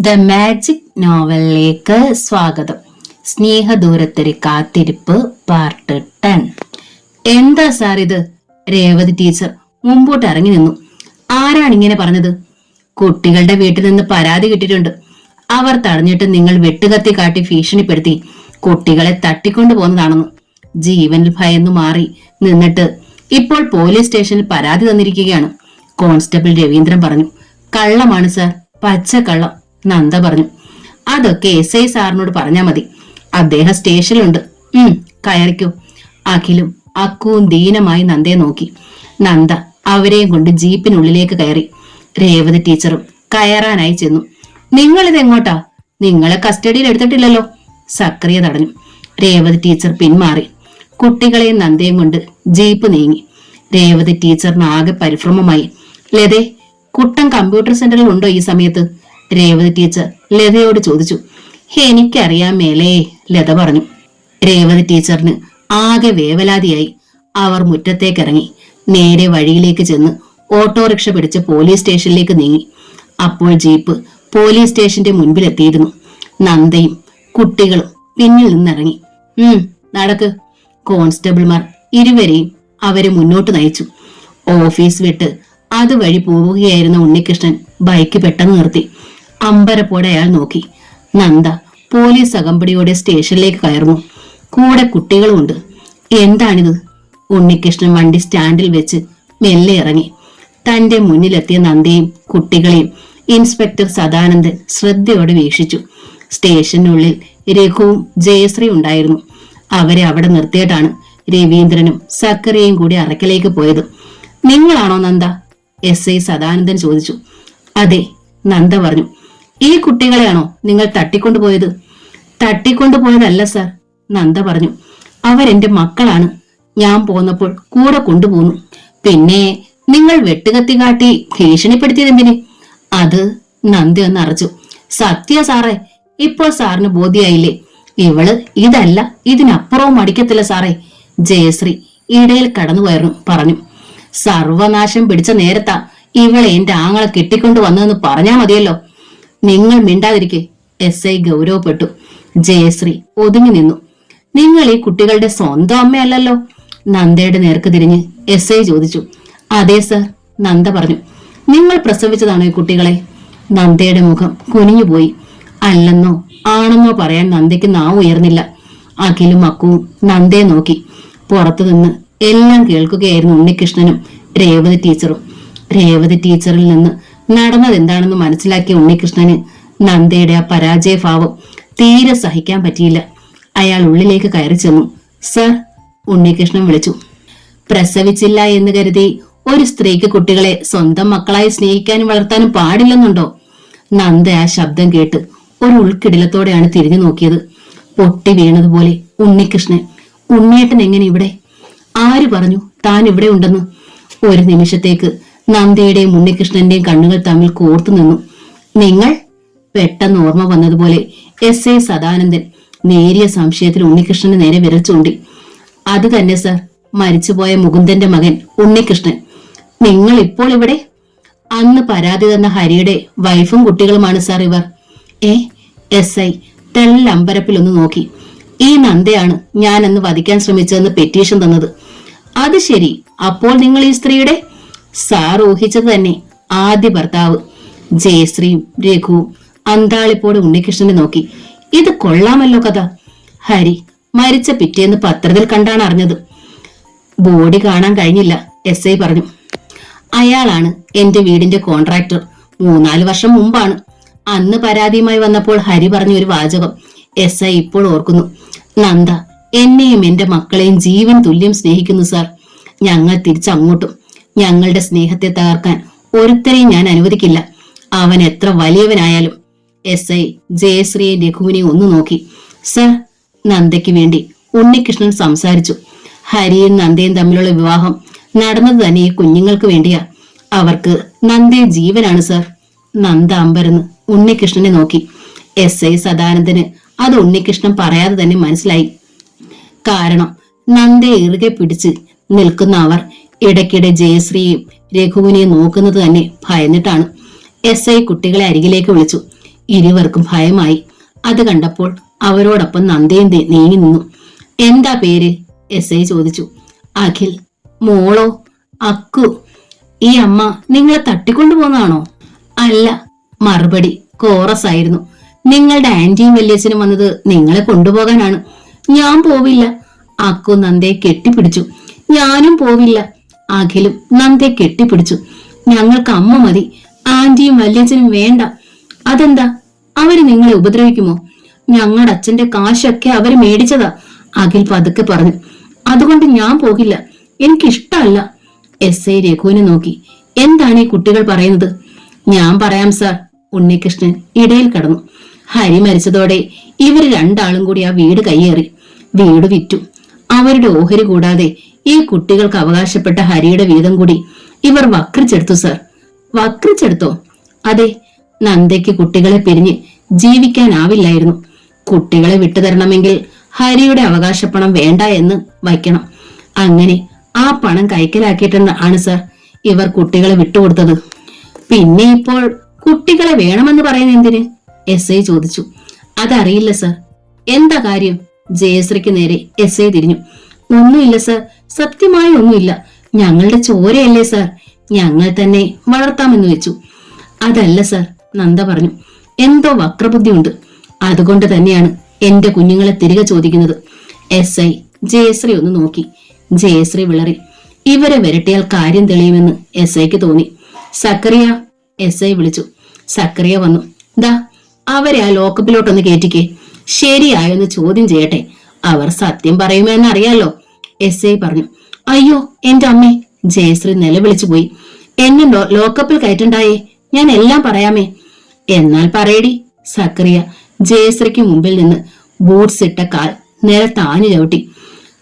The magic നോവലിലേക്ക് സ്വാഗതം. സ്നേഹദൂരത്തൊരു കാത്തിരിപ്പ് part 10. എന്താ സാർ ഇത്? രേവതി ടീച്ചർ മുമ്പോട്ട് ഇറങ്ങി നിന്നു. ആരാണ് ഇങ്ങനെ പറഞ്ഞത്? കുട്ടികളുടെ വീട്ടിൽ നിന്ന് പരാതി കിട്ടിയിട്ടുണ്ട്. അവർ തടഞ്ഞിട്ട് നിങ്ങൾ വെട്ടുകത്തി കാട്ടി ഭീഷണിപ്പെടുത്തി കുട്ടികളെ തട്ടിക്കൊണ്ടു പോകുന്നതാണെന്ന്. ജീവനിൽ ഭയന്നു മാറി നിന്നിട്ട് ഇപ്പോൾ പോലീസ് സ്റ്റേഷനിൽ പരാതി തന്നിരിക്കുകയാണ്. കോൺസ്റ്റബിൾ രവീന്ദ്രൻ പറഞ്ഞു. കള്ളമാണ് സാർ, പച്ചക്കള്ളം. നന്ദ പറഞ്ഞു. അതൊക്കെ SI സാറിനോട് പറഞ്ഞാ മതി. അദ്ദേഹം സ്റ്റേഷനിലുണ്ട്. കയറിക്കോ. അഖിലും അക്കുവും ദീനമായി നന്ദയെ നോക്കി. നന്ദ അവരെയും കൊണ്ട് ജീപ്പിനുള്ളിലേക്ക് കയറി. രേവതി ടീച്ചറും കയറാനായി ചെന്നു. നിങ്ങളിതെങ്ങോട്ടാ? നിങ്ങളെ കസ്റ്റഡിയിൽ എടുത്തിട്ടില്ലല്ലോ. സക്രിയ തടഞ്ഞു. രേവതി ടീച്ചർ പിന്മാറി. കുട്ടികളെയും നന്ദയും കൊണ്ട് ജീപ്പ് നീങ്ങി. രേവതി ടീച്ചറിന് ആകെ പരിഭ്രമമായി. ലതേ, കുട്ടൻ കമ്പ്യൂട്ടർ സെന്ററിൽ ഉണ്ടോ ഈ സമയത്ത്? രേവതി ടീച്ചർ ലതയോട് ചോദിച്ചു. എനിക്കറിയാൻ മേലേ, ലത പറഞ്ഞു. രേവതി ടീച്ചറിന് ആകെ വേവലാതിയായി. അവർ മുറ്റത്തേക്കിറങ്ങി നേരെ വഴിയിലേക്ക് ചെന്ന് ഓട്ടോറിക്ഷ പിടിച്ച് പോലീസ് സ്റ്റേഷനിലേക്ക് നീങ്ങി. അപ്പോൾ ജീപ്പ് പോലീസ് സ്റ്റേഷന്റെ മുൻപിലെത്തിയിരുന്നു. നന്ദയും കുട്ടികളും പിന്നിൽ നിന്നിറങ്ങി. നടക്ക്. കോൺസ്റ്റബിൾമാർ ഇരുവരെയും അവരെ മുന്നോട്ട് നയിച്ചു. ഓഫീസ് വിട്ട് അതുവഴി പോവുകയായിരുന്ന ഉണ്ണികൃഷ്ണൻ ബൈക്ക് പെട്ടെന്ന് നിർത്തി. അമ്പരപ്പോടെ അയാൾ നോക്കി. നന്ദ പോലീസ് അകമ്പടിയോടെ സ്റ്റേഷനിലേക്ക് കയറുന്നു. കൂടെ കുട്ടികളുമുണ്ട്. എന്താണിത്? ഉണ്ണികൃഷ്ണൻ വണ്ടി സ്റ്റാൻഡിൽ വെച്ച് മെല്ലെ ഇറങ്ങി. തന്റെ മുന്നിലെത്തിയ നന്ദയും കുട്ടികളെയും ഇൻസ്പെക്ടർ സദാനന്ദൻ ശ്രദ്ധയോടെ വീക്ഷിച്ചു. സ്റ്റേഷനുള്ളിൽ രഘുവും ജയശ്രീ ഉണ്ടായിരുന്നു. അവരെ അവിടെ നിർത്തിയിട്ടാണ് രവീന്ദ്രനും സക്കറിയയും കൂടി അറക്കലേക്ക് പോയത്. നിങ്ങളാണോ നന്ദ? SI സദാനന്ദൻ ചോദിച്ചു. അതെ, നന്ദ പറഞ്ഞു. ഈ കുട്ടികളെയാണോ നിങ്ങൾ തട്ടിക്കൊണ്ടുപോയത്? തട്ടിക്കൊണ്ടുപോയതല്ല സാർ, നന്ദ പറഞ്ഞു. അവരെന്റെ മക്കളാണ്. ഞാൻ പോന്നപ്പോൾ കൂടെ കൊണ്ടുപോന്നു. പിന്നെ നിങ്ങൾ വെട്ടുകത്തി കാട്ടി ഭീഷണിപ്പെടുത്തിയതെന്തിന്? അത് നന്ദി ഒന്ന് അറച്ചു. സത്യ സാറേ, ഇപ്പോൾ സാറിന് ബോധ്യായില്ലേ? ഇവള് ഇതല്ല ഇതിനപ്പുറവും അടിക്കത്തില്ല സാറേ. ജയശ്രീ ഇടയിൽ കടന്നു പറഞ്ഞു. സർവനാശം പിടിച്ച നേരത്താ ഇവളെ എന്റെ ആങ്ങളെ കെട്ടിക്കൊണ്ടു വന്നതെന്ന് പറഞ്ഞാ മതിയല്ലോ. നിങ്ങൾ മിണ്ടാതിരിക്കെ, SI ഗൗരവപ്പെട്ടു. ജയശ്രീ ഒതുങ്ങി നിന്നു. നിങ്ങൾ ഈ കുട്ടികളുടെ സ്വന്തം അമ്മയല്ലല്ലോ. നന്ദയുടെ നേർക്ക് തിരിഞ്ഞ് SI ചോദിച്ചു. അതെ സർ, നന്ദ പറഞ്ഞു. നിങ്ങൾ പ്രസവിച്ചതാണോ ഈ കുട്ടികളെ? നന്ദയുടെ മുഖം കുനിഞ്ഞുപോയി. അല്ലെന്നോ ആണെന്നോ പറയാൻ നന്ദയ്ക്ക് നാവ് ഉയർന്നില്ല. അഖിലും അക്കുവും നന്ദയെ നോക്കി. പുറത്തുനിന്ന് എല്ലാം കേൾക്കുകയായിരുന്നു ഉണ്ണികൃഷ്ണനും രേവതി ടീച്ചറും. രേവതി ടീച്ചറിൽ നിന്ന് നടന്നത് എന്താണെന്ന് മനസ്സിലാക്കിയ ഉണ്ണികൃഷ്ണന് നന്ദയുടെ ആ പരാജയഭാവം തീരെ സഹിക്കാൻ പറ്റിയില്ല. അയാൾ ഉള്ളിലേക്ക് കയറി ചെന്നു. സർ, ഉണ്ണികൃഷ്ണൻ വിളിച്ചു. പ്രസവിച്ചില്ല എന്ന് കരുതി ഒരു സ്ത്രീക്ക് കുട്ടികളെ സ്വന്തം മക്കളായി സ്നേഹിക്കാനും വളർത്താനും പാടില്ലെന്നുണ്ടോ? നന്ദ ആ ശബ്ദം കേട്ട് ഒരു ഉൾക്കിടിലത്തോടെയാണ് തിരിഞ്ഞു നോക്കിയത്. പൊട്ടി വീണതുപോലെ ഉണ്ണികൃഷ്ണൻ. ഉണ്ണിയേട്ടൻ എങ്ങനെ ഇവിടെ? ആര് പറഞ്ഞു താൻ ഇവിടെ ഉണ്ടെന്ന്? ഒരു നിമിഷത്തേക്ക് നന്ദയുടെയും ഉണ്ണികൃഷ്ണന്റെയും കണ്ണുകൾ തമ്മിൽ കോർത്തു നിന്നു. നിങ്ങൾ? പെട്ടെന്ന് ഓർമ്മ വന്നതുപോലെ SI സദാനന്ദൻ നേരിയ സംശയത്തിൽ ഉണ്ണികൃഷ്ണന് നേരെ വിരൽ ചൂണ്ടി. അത് തന്നെ സർ, മരിച്ചുപോയ മുകുന്ദന്റെ മകൻ ഉണ്ണികൃഷ്ണൻ. നിങ്ങൾ ഇപ്പോൾ ഇവിടെ? അന്ന് പരാതി തന്ന ഹരിയുടെ വൈഫും കുട്ടികളുമാണ് സാർ ഇവർ. SI തെല്ലമ്പരപ്പിലൊന്ന് നോക്കി. ഈ നന്ദയാണ് ഞാൻ അന്ന് വധിക്കാൻ ശ്രമിച്ചതെന്ന് പെറ്റീഷൻ തന്നത്. അത് ശരി, അപ്പോൾ നിങ്ങൾ ഈ സ്ത്രീയുടെ? സാർ ഊഹിച്ചത് തന്നെ. ആദ്യ ഭർത്താവ്. ജയശ്രീയും രഘുവും അന്താളിപ്പോടെ ഉണ്ണികൃഷ്ണനെ നോക്കി. ഇത് കൊള്ളാമല്ലോ കഥ. ഹരി മരിച്ച പിറ്റേന്ന് പത്രത്തിൽ കണ്ടാണ് അറിഞ്ഞത്. ബോഡി കാണാൻ കഴിഞ്ഞില്ല, SI പറഞ്ഞു. അയാളാണ് എന്റെ വീടിന്റെ കോൺട്രാക്ടർ. 3-4 വർഷം മുമ്പാണ്. അന്ന് പരാതിയുമായി വന്നപ്പോൾ ഹരി പറഞ്ഞ ഒരു വാചകം SI ഇപ്പോൾ ഓർക്കുന്നു. നന്ദ എന്നെയും എന്റെ മക്കളെയും ജീവൻ തുല്യം സ്നേഹിക്കുന്നു സാർ. ഞങ്ങൾ തിരിച്ചങ്ങോട്ടും. ഞങ്ങളുടെ സ്നേഹത്തെ തകർക്കാൻ ഒരുത്തരെയും ഞാൻ അനുവദിക്കില്ല, അവൻ എത്ര വലിയവനായാലും. SI ജയശ്രീയെ രഘുവിനെയും ഒന്ന് നോക്കി. സർ, നന്ദയ്ക്ക് വേണ്ടി ഉണ്ണികൃഷ്ണൻ സംസാരിച്ചു. ഹരിയും നന്ദയും തമ്മിലുള്ള വിവാഹം നടന്നത് തന്നെ ഈ കുഞ്ഞുങ്ങൾക്ക് വേണ്ടിയാ. അവർക്ക് നന്ദയെ ജീവനാണ് സർ. നന്ദ അമ്പരന്ന് ഉണ്ണികൃഷ്ണനെ നോക്കി. SI സദാനന്ദന് അത് ഉണ്ണികൃഷ്ണൻ പറയാതെ തന്നെ മനസ്സിലായി. കാരണം നന്ദയെ ഇറുകെ പിടിച്ച് നിൽക്കുന്ന അവർ ഇടയ്ക്കിടെ ജയശ്രീയും രഘുവിനെയും നോക്കുന്നത് തന്നെ ഭയന്നിട്ടാണ്. SI കുട്ടികളെ അരികിലേക്ക് വിളിച്ചു. ഇരുവർക്കും ഭയമായി. അത് കണ്ടപ്പോൾ അവരോടൊപ്പം നന്ദയും നീങ്ങി നിന്നു. എന്താ പേര്? എസ് ഐ ചോദിച്ചു. അഖിൽ. മോളോ? അക്കു. ഈ അമ്മ നിങ്ങളെ തട്ടിക്കൊണ്ടു പോന്നതാണോ? അല്ല. മറുപടി കോറസ് ആയിരുന്നു. നിങ്ങളുടെ ആന്റിയും വല്യച്ഛനും വന്നത് നിങ്ങളെ കൊണ്ടുപോകാനാണ്. ഞാൻ പോവില്ല. അക്കു നന്ദയെ കെട്ടിപ്പിടിച്ചു. ഞാനും പോവില്ല. അഖിലും നന്ദയെ കെട്ടിപ്പിടിച്ചു. ഞങ്ങൾക്ക് അമ്മ മതി, ആന്റിയും വല്യച്ഛനും വേണ്ട. അതെന്താ? അവര് നിങ്ങളെ ഉപദ്രവിക്കുമോ? ഞങ്ങളുടെ അച്ഛന്റെ കാശൊക്കെ അവര് മേടിച്ചതാ, അഖിൽ പതുക്കെ പറഞ്ഞു. അതുകൊണ്ട് ഞാൻ പോകില്ല, എനിക്കിഷ്ടമല്ല. എസ് ഐ രഘുവിനെ നോക്കി. എന്താണ് ഈ കുട്ടികൾ പറയുന്നത്? ഞാൻ പറയാം സാർ. ഉണ്ണികൃഷ്ണൻ ഇടയിൽ കടന്നു. ഹരി മരിച്ചതോടെ ഇവര് രണ്ടാളും കൂടി ആ വീട് കയ്യേറി. വീട് വിറ്റു. അവരുടെ ഓഹരി കൂടാതെ ഈ കുട്ടികൾക്ക് അവകാശപ്പെട്ട ഹരിയുടെ വീതം കൂടി ഇവർ വക്രിച്ചെടുത്തു സാർ. വക്രിച്ചെടുത്തോ? അതെ. നന്ദയ്ക്ക് കുട്ടികളെ പിരിഞ്ഞ് ജീവിക്കാനാവില്ലായിരുന്നു. കുട്ടികളെ വിട്ടുതരണമെങ്കിൽ ഹരിയുടെ അവകാശപ്പണം വേണ്ട എന്ന് വയ്ക്കണം. അങ്ങനെ ആ പണം കൈക്കലാക്കിയിട്ടാണ് ആണ് സാർ ഇവർ കുട്ടികളെ വിട്ടുകൊടുത്തത്. പിന്നെ ഇപ്പോൾ കുട്ടികളെ വേണമെന്ന് പറയുന്ന എന്തിന്? എസ് ഐ ചോദിച്ചു. അതറിയില്ല സാർ. എന്താ കാര്യം? ജയശ്രീക്ക് നേരെ എസ് ഐ തിരിഞ്ഞു. ഒന്നുമില്ല സാർ, സത്യമായി ഒന്നുമില്ല. ഞങ്ങളുടെ ചോരയല്ലേ സാർ, ഞങ്ങൾ തന്നെ വളർത്താമെന്ന് വെച്ചു. അതല്ല സാർ, നന്ദ പറഞ്ഞു. എന്തോ വക്രബുദ്ധിയുണ്ട്. അതുകൊണ്ട് തന്നെയാണ് എന്റെ കുഞ്ഞുങ്ങളെ തിരികെ ചോദിക്കുന്നത്. എസ് ഐ ജയശ്രീ ഒന്ന് നോക്കി. ജയശ്രീ വിളറി. ഇവരെ വരട്ടിയാൽ കാര്യം തെളിയുമെന്ന് എസ് ഐക്ക് തോന്നി. സക്കറിയ, എസ് ഐ വിളിച്ചു. സക്കറിയ വന്നു. ദാ അവരെ ആ ലോക്കപ്പിലോട്ടൊന്ന് കേറ്റിക്കേ. ശരിയായൊന്ന് ചോദ്യം ചെയ്യട്ടെ. അവർ സത്യം പറയുമെന്ന് അറിയാലോ, എസ് ഐ പറഞ്ഞു. അയ്യോ എന്റെ അമ്മേ, ജയശ്രീ നിലവിളിച്ചു പോയി. എന്നെ ലോക്കപ്പിൽ കയറ്റണ്ടായേ, ഞാൻ എല്ലാം പറയാമേ. എന്നാൽ പറയടി. സക്കറിയ ജയശ്രീക്ക് മുമ്പിൽ നിന്ന് ബൂട്ട്സ് ഇട്ട കാൽ നിലത്താഞ്ഞു ചവിട്ടി.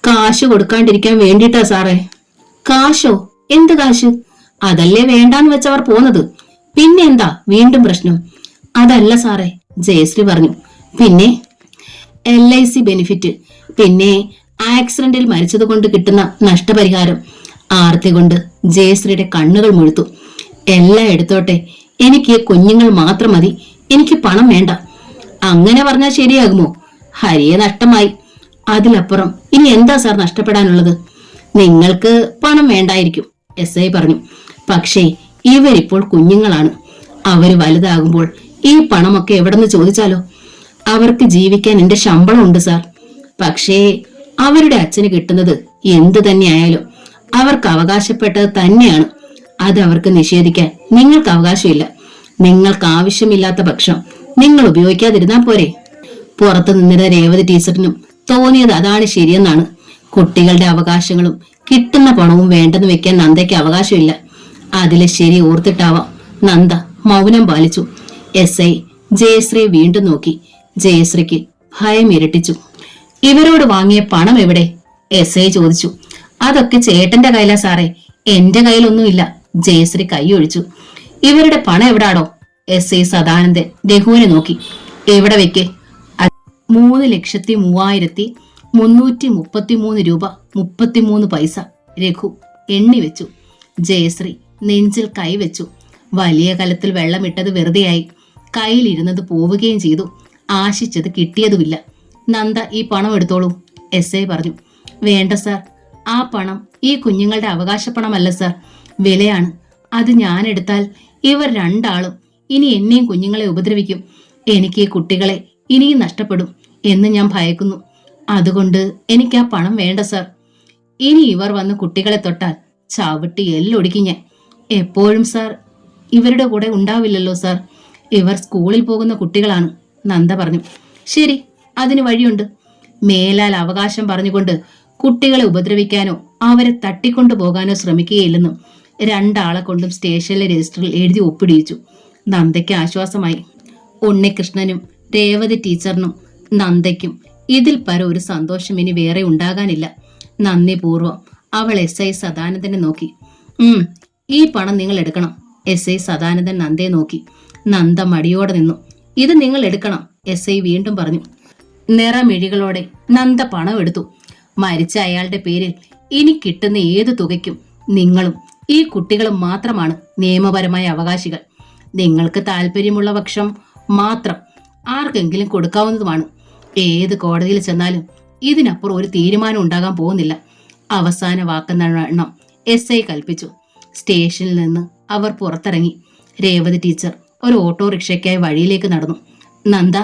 കാശ് കൊടുക്കാണ്ടിരിക്കാൻ വേണ്ടിട്ടാ സാറേ. കാശോ? എന്ത് കാശ്? അതല്ലേ വേണ്ടാന്ന് വെച്ചവർ പോന്നത്. പിന്നെ എന്താ വീണ്ടും പ്രശ്നം? അതല്ല സാറേ, ജയശ്രീ പറഞ്ഞു. പിന്നെ LIC ബെനിഫിറ്റ്, പിന്നെ ആക്സിഡന്റിൽ മരിച്ചത് കൊണ്ട് കിട്ടുന്ന നഷ്ടപരിഹാരം. ആർത്തി കൊണ്ട് ജയശ്രീയുടെ കണ്ണുകൾ മുഴുത്തു. എല്ലാം എടുത്തോട്ടെ, എനിക്ക് കുഞ്ഞുങ്ങൾ മാത്രം മതി, എനിക്ക് പണം വേണ്ട. അങ്ങനെ പറഞ്ഞാൽ ശരിയാകുമോ? ഹരിയെ നഷ്ടമായി, അതിലപ്പുറം ഇനി എന്താ സാർ നഷ്ടപ്പെടാനുള്ളത്? നിങ്ങൾക്ക് പണം വേണ്ടായിരിക്കും, എസ് ഐ പറഞ്ഞു. പക്ഷേ ഇവരിപ്പോൾ കുഞ്ഞുങ്ങളാണ്. അവര് വലുതാകുമ്പോൾ ഈ പണമൊക്കെ എവിടെന്ന് ചോദിച്ചാലോ? അവർക്ക് ജീവിക്കാൻ എന്റെ ശമ്പളം ഉണ്ട് സാർ. പക്ഷേ അവരുടെ അച്ഛന് കിട്ടുന്നത് എന്തു തന്നെയായാലും അവർക്ക് അവകാശപ്പെട്ടത് തന്നെയാണ്. അത് അവർക്ക് നിഷേധിക്കാൻ നിങ്ങൾക്ക് അവകാശമില്ല. നിങ്ങൾക്ക് ആവശ്യമില്ലാത്ത പക്ഷം നിങ്ങൾ ഉപയോഗിക്കാതിരുന്നാ പോരെ. പുറത്തു നിന്നിരുന്ന രേവതി ടീച്ചറിനും തോന്നിയത് അതാണ് ശരിയെന്നാണ്. കുട്ടികളുടെ അവകാശങ്ങളും കിട്ടുന്ന പണവും വേണ്ടെന്ന് വെക്കാൻ നന്ദയ്ക്ക് അവകാശമില്ല. അതിലെ ശരി ഓർത്തിട്ടാവാം നന്ദ മൗനം പാലിച്ചു. എസ് ഐ ജയശ്രീയെ വീണ്ടും നോക്കി. ജയശ്രീക്ക് ഭയം ഇരട്ടിച്ചു. ഇവരോട് വാങ്ങിയ പണം എവിടെ? എസ് ഐ ചോദിച്ചു. അതൊക്കെ ചേട്ടന്റെ കയ്യിലാ സാറേ, എന്റെ കയ്യിലൊന്നുമില്ല. ജയശ്രീ കൈയൊഴിച്ചു. ഇവരുടെ പണം എവിടാടോ? എസ് ഐ സദാനന്ദൻ രഘുവിനെ നോക്കി. എവിടെ വെക്കേ? 3,03,333 രൂപ 33 പൈസ. രഘു എണ്ണി വെച്ചു. ജയശ്രീ നെഞ്ചിൽ കൈവച്ചു. വലിയ കലത്തിൽ വെള്ളമിട്ടത് വെറുതെയായി. കയ്യിലിരുന്നത് പോവുകയും ചെയ്തു. ആശിച്ചത് കിട്ടിയതുമില്ല. നന്ദ ഈ പണം എടുത്തോളൂ, എസ് ഐ പറഞ്ഞു. വേണ്ട സാർ, ആ പണം ഈ കുഞ്ഞുങ്ങളുടെ അവകാശപ്പണമല്ല സാർ, വിലയാണ്. അത് ഞാൻ എടുത്താൽ ഇവർ രണ്ടാളും ഇനി എന്നെയും കുഞ്ഞുങ്ങളെ ഉപദ്രവിക്കും. എനിക്ക് ഈ കുട്ടികളെ ഇനിയും നഷ്ടപ്പെടും എന്ന് ഞാൻ ഭയക്കുന്നു. അതുകൊണ്ട് എനിക്ക് ആ പണം വേണ്ട സാർ. ഇനി ഇവർ വന്ന് കുട്ടികളെ തൊട്ടാൽ ചവിട്ടി എല്ലൊടിക്കും ഞാൻ. എപ്പോഴും സാർ ഇവരുടെ കൂടെ ഉണ്ടാവില്ലല്ലോ സാർ. ഇവർ സ്കൂളിൽ പോകുന്ന കുട്ടികളാണ്, നന്ദ പറഞ്ഞു. ശരി, അതിന് വഴിയുണ്ട്. മേലാൽ അവകാശം പറഞ്ഞുകൊണ്ട് കുട്ടികളെ ഉപദ്രവിക്കാനോ അവരെ തട്ടിക്കൊണ്ടു പോകാനോ ശ്രമിക്കുകയില്ലെന്നും രണ്ടാളെ കൊണ്ടും സ്റ്റേഷനിലെ രജിസ്റ്ററിൽ എഴുതി ഒപ്പിടിയിച്ചു. നന്ദയ്ക്ക് ആശ്വാസമായി. ഉണ്ണികൃഷ്ണനും രേവതി ടീച്ചറിനും നന്ദയ്ക്കും ഇതിൽ പരം ഒരു സന്തോഷം ഇനി വേറെ ഉണ്ടാകാനില്ല. നന്ദിപൂർവ്വം അവൾ എസ് ഐ സദാനന്ദനെ നോക്കി. ഈ പണം നിങ്ങൾ എടുക്കണം. എസ് ഐ സദാനന്ദൻ നന്ദയെ നോക്കി. നന്ദ മടിയോടെ നിന്നു. ഇത് നിങ്ങൾ എടുക്കണം, എസ് ഐ വീണ്ടും പറഞ്ഞു. നിറമിഴികളോടെ നന്ദ പണം എടുത്തു. മരിച്ച അയാളുടെ പേരിൽ ഇനി കിട്ടുന്ന ഏതു തുകയ്ക്കും നിങ്ങളും ഈ കുട്ടികളും മാത്രമാണ് നിയമപരമായ അവകാശികൾ. നിങ്ങൾക്ക് താല്പര്യമുള്ള പക്ഷം മാത്രം ആർക്കെങ്കിലും കൊടുക്കാവുന്നതുമാണ്. ഏത് കോടതിയിൽ ചെന്നാലും ഇതിനപ്പുറം ഒരു തീരുമാനം ഉണ്ടാകാൻ പോകുന്നില്ല. അവസാന വാക്കെന്ന എണ്ണം SI കൽപ്പിച്ചു. സ്റ്റേഷനിൽ നിന്ന് അവർ പുറത്തിറങ്ങി. രേവതി ടീച്ചർ ഒരു ഓട്ടോറിക്ഷയ്ക്കായി വഴിയിലേക്ക് നടന്നു. നന്ദ,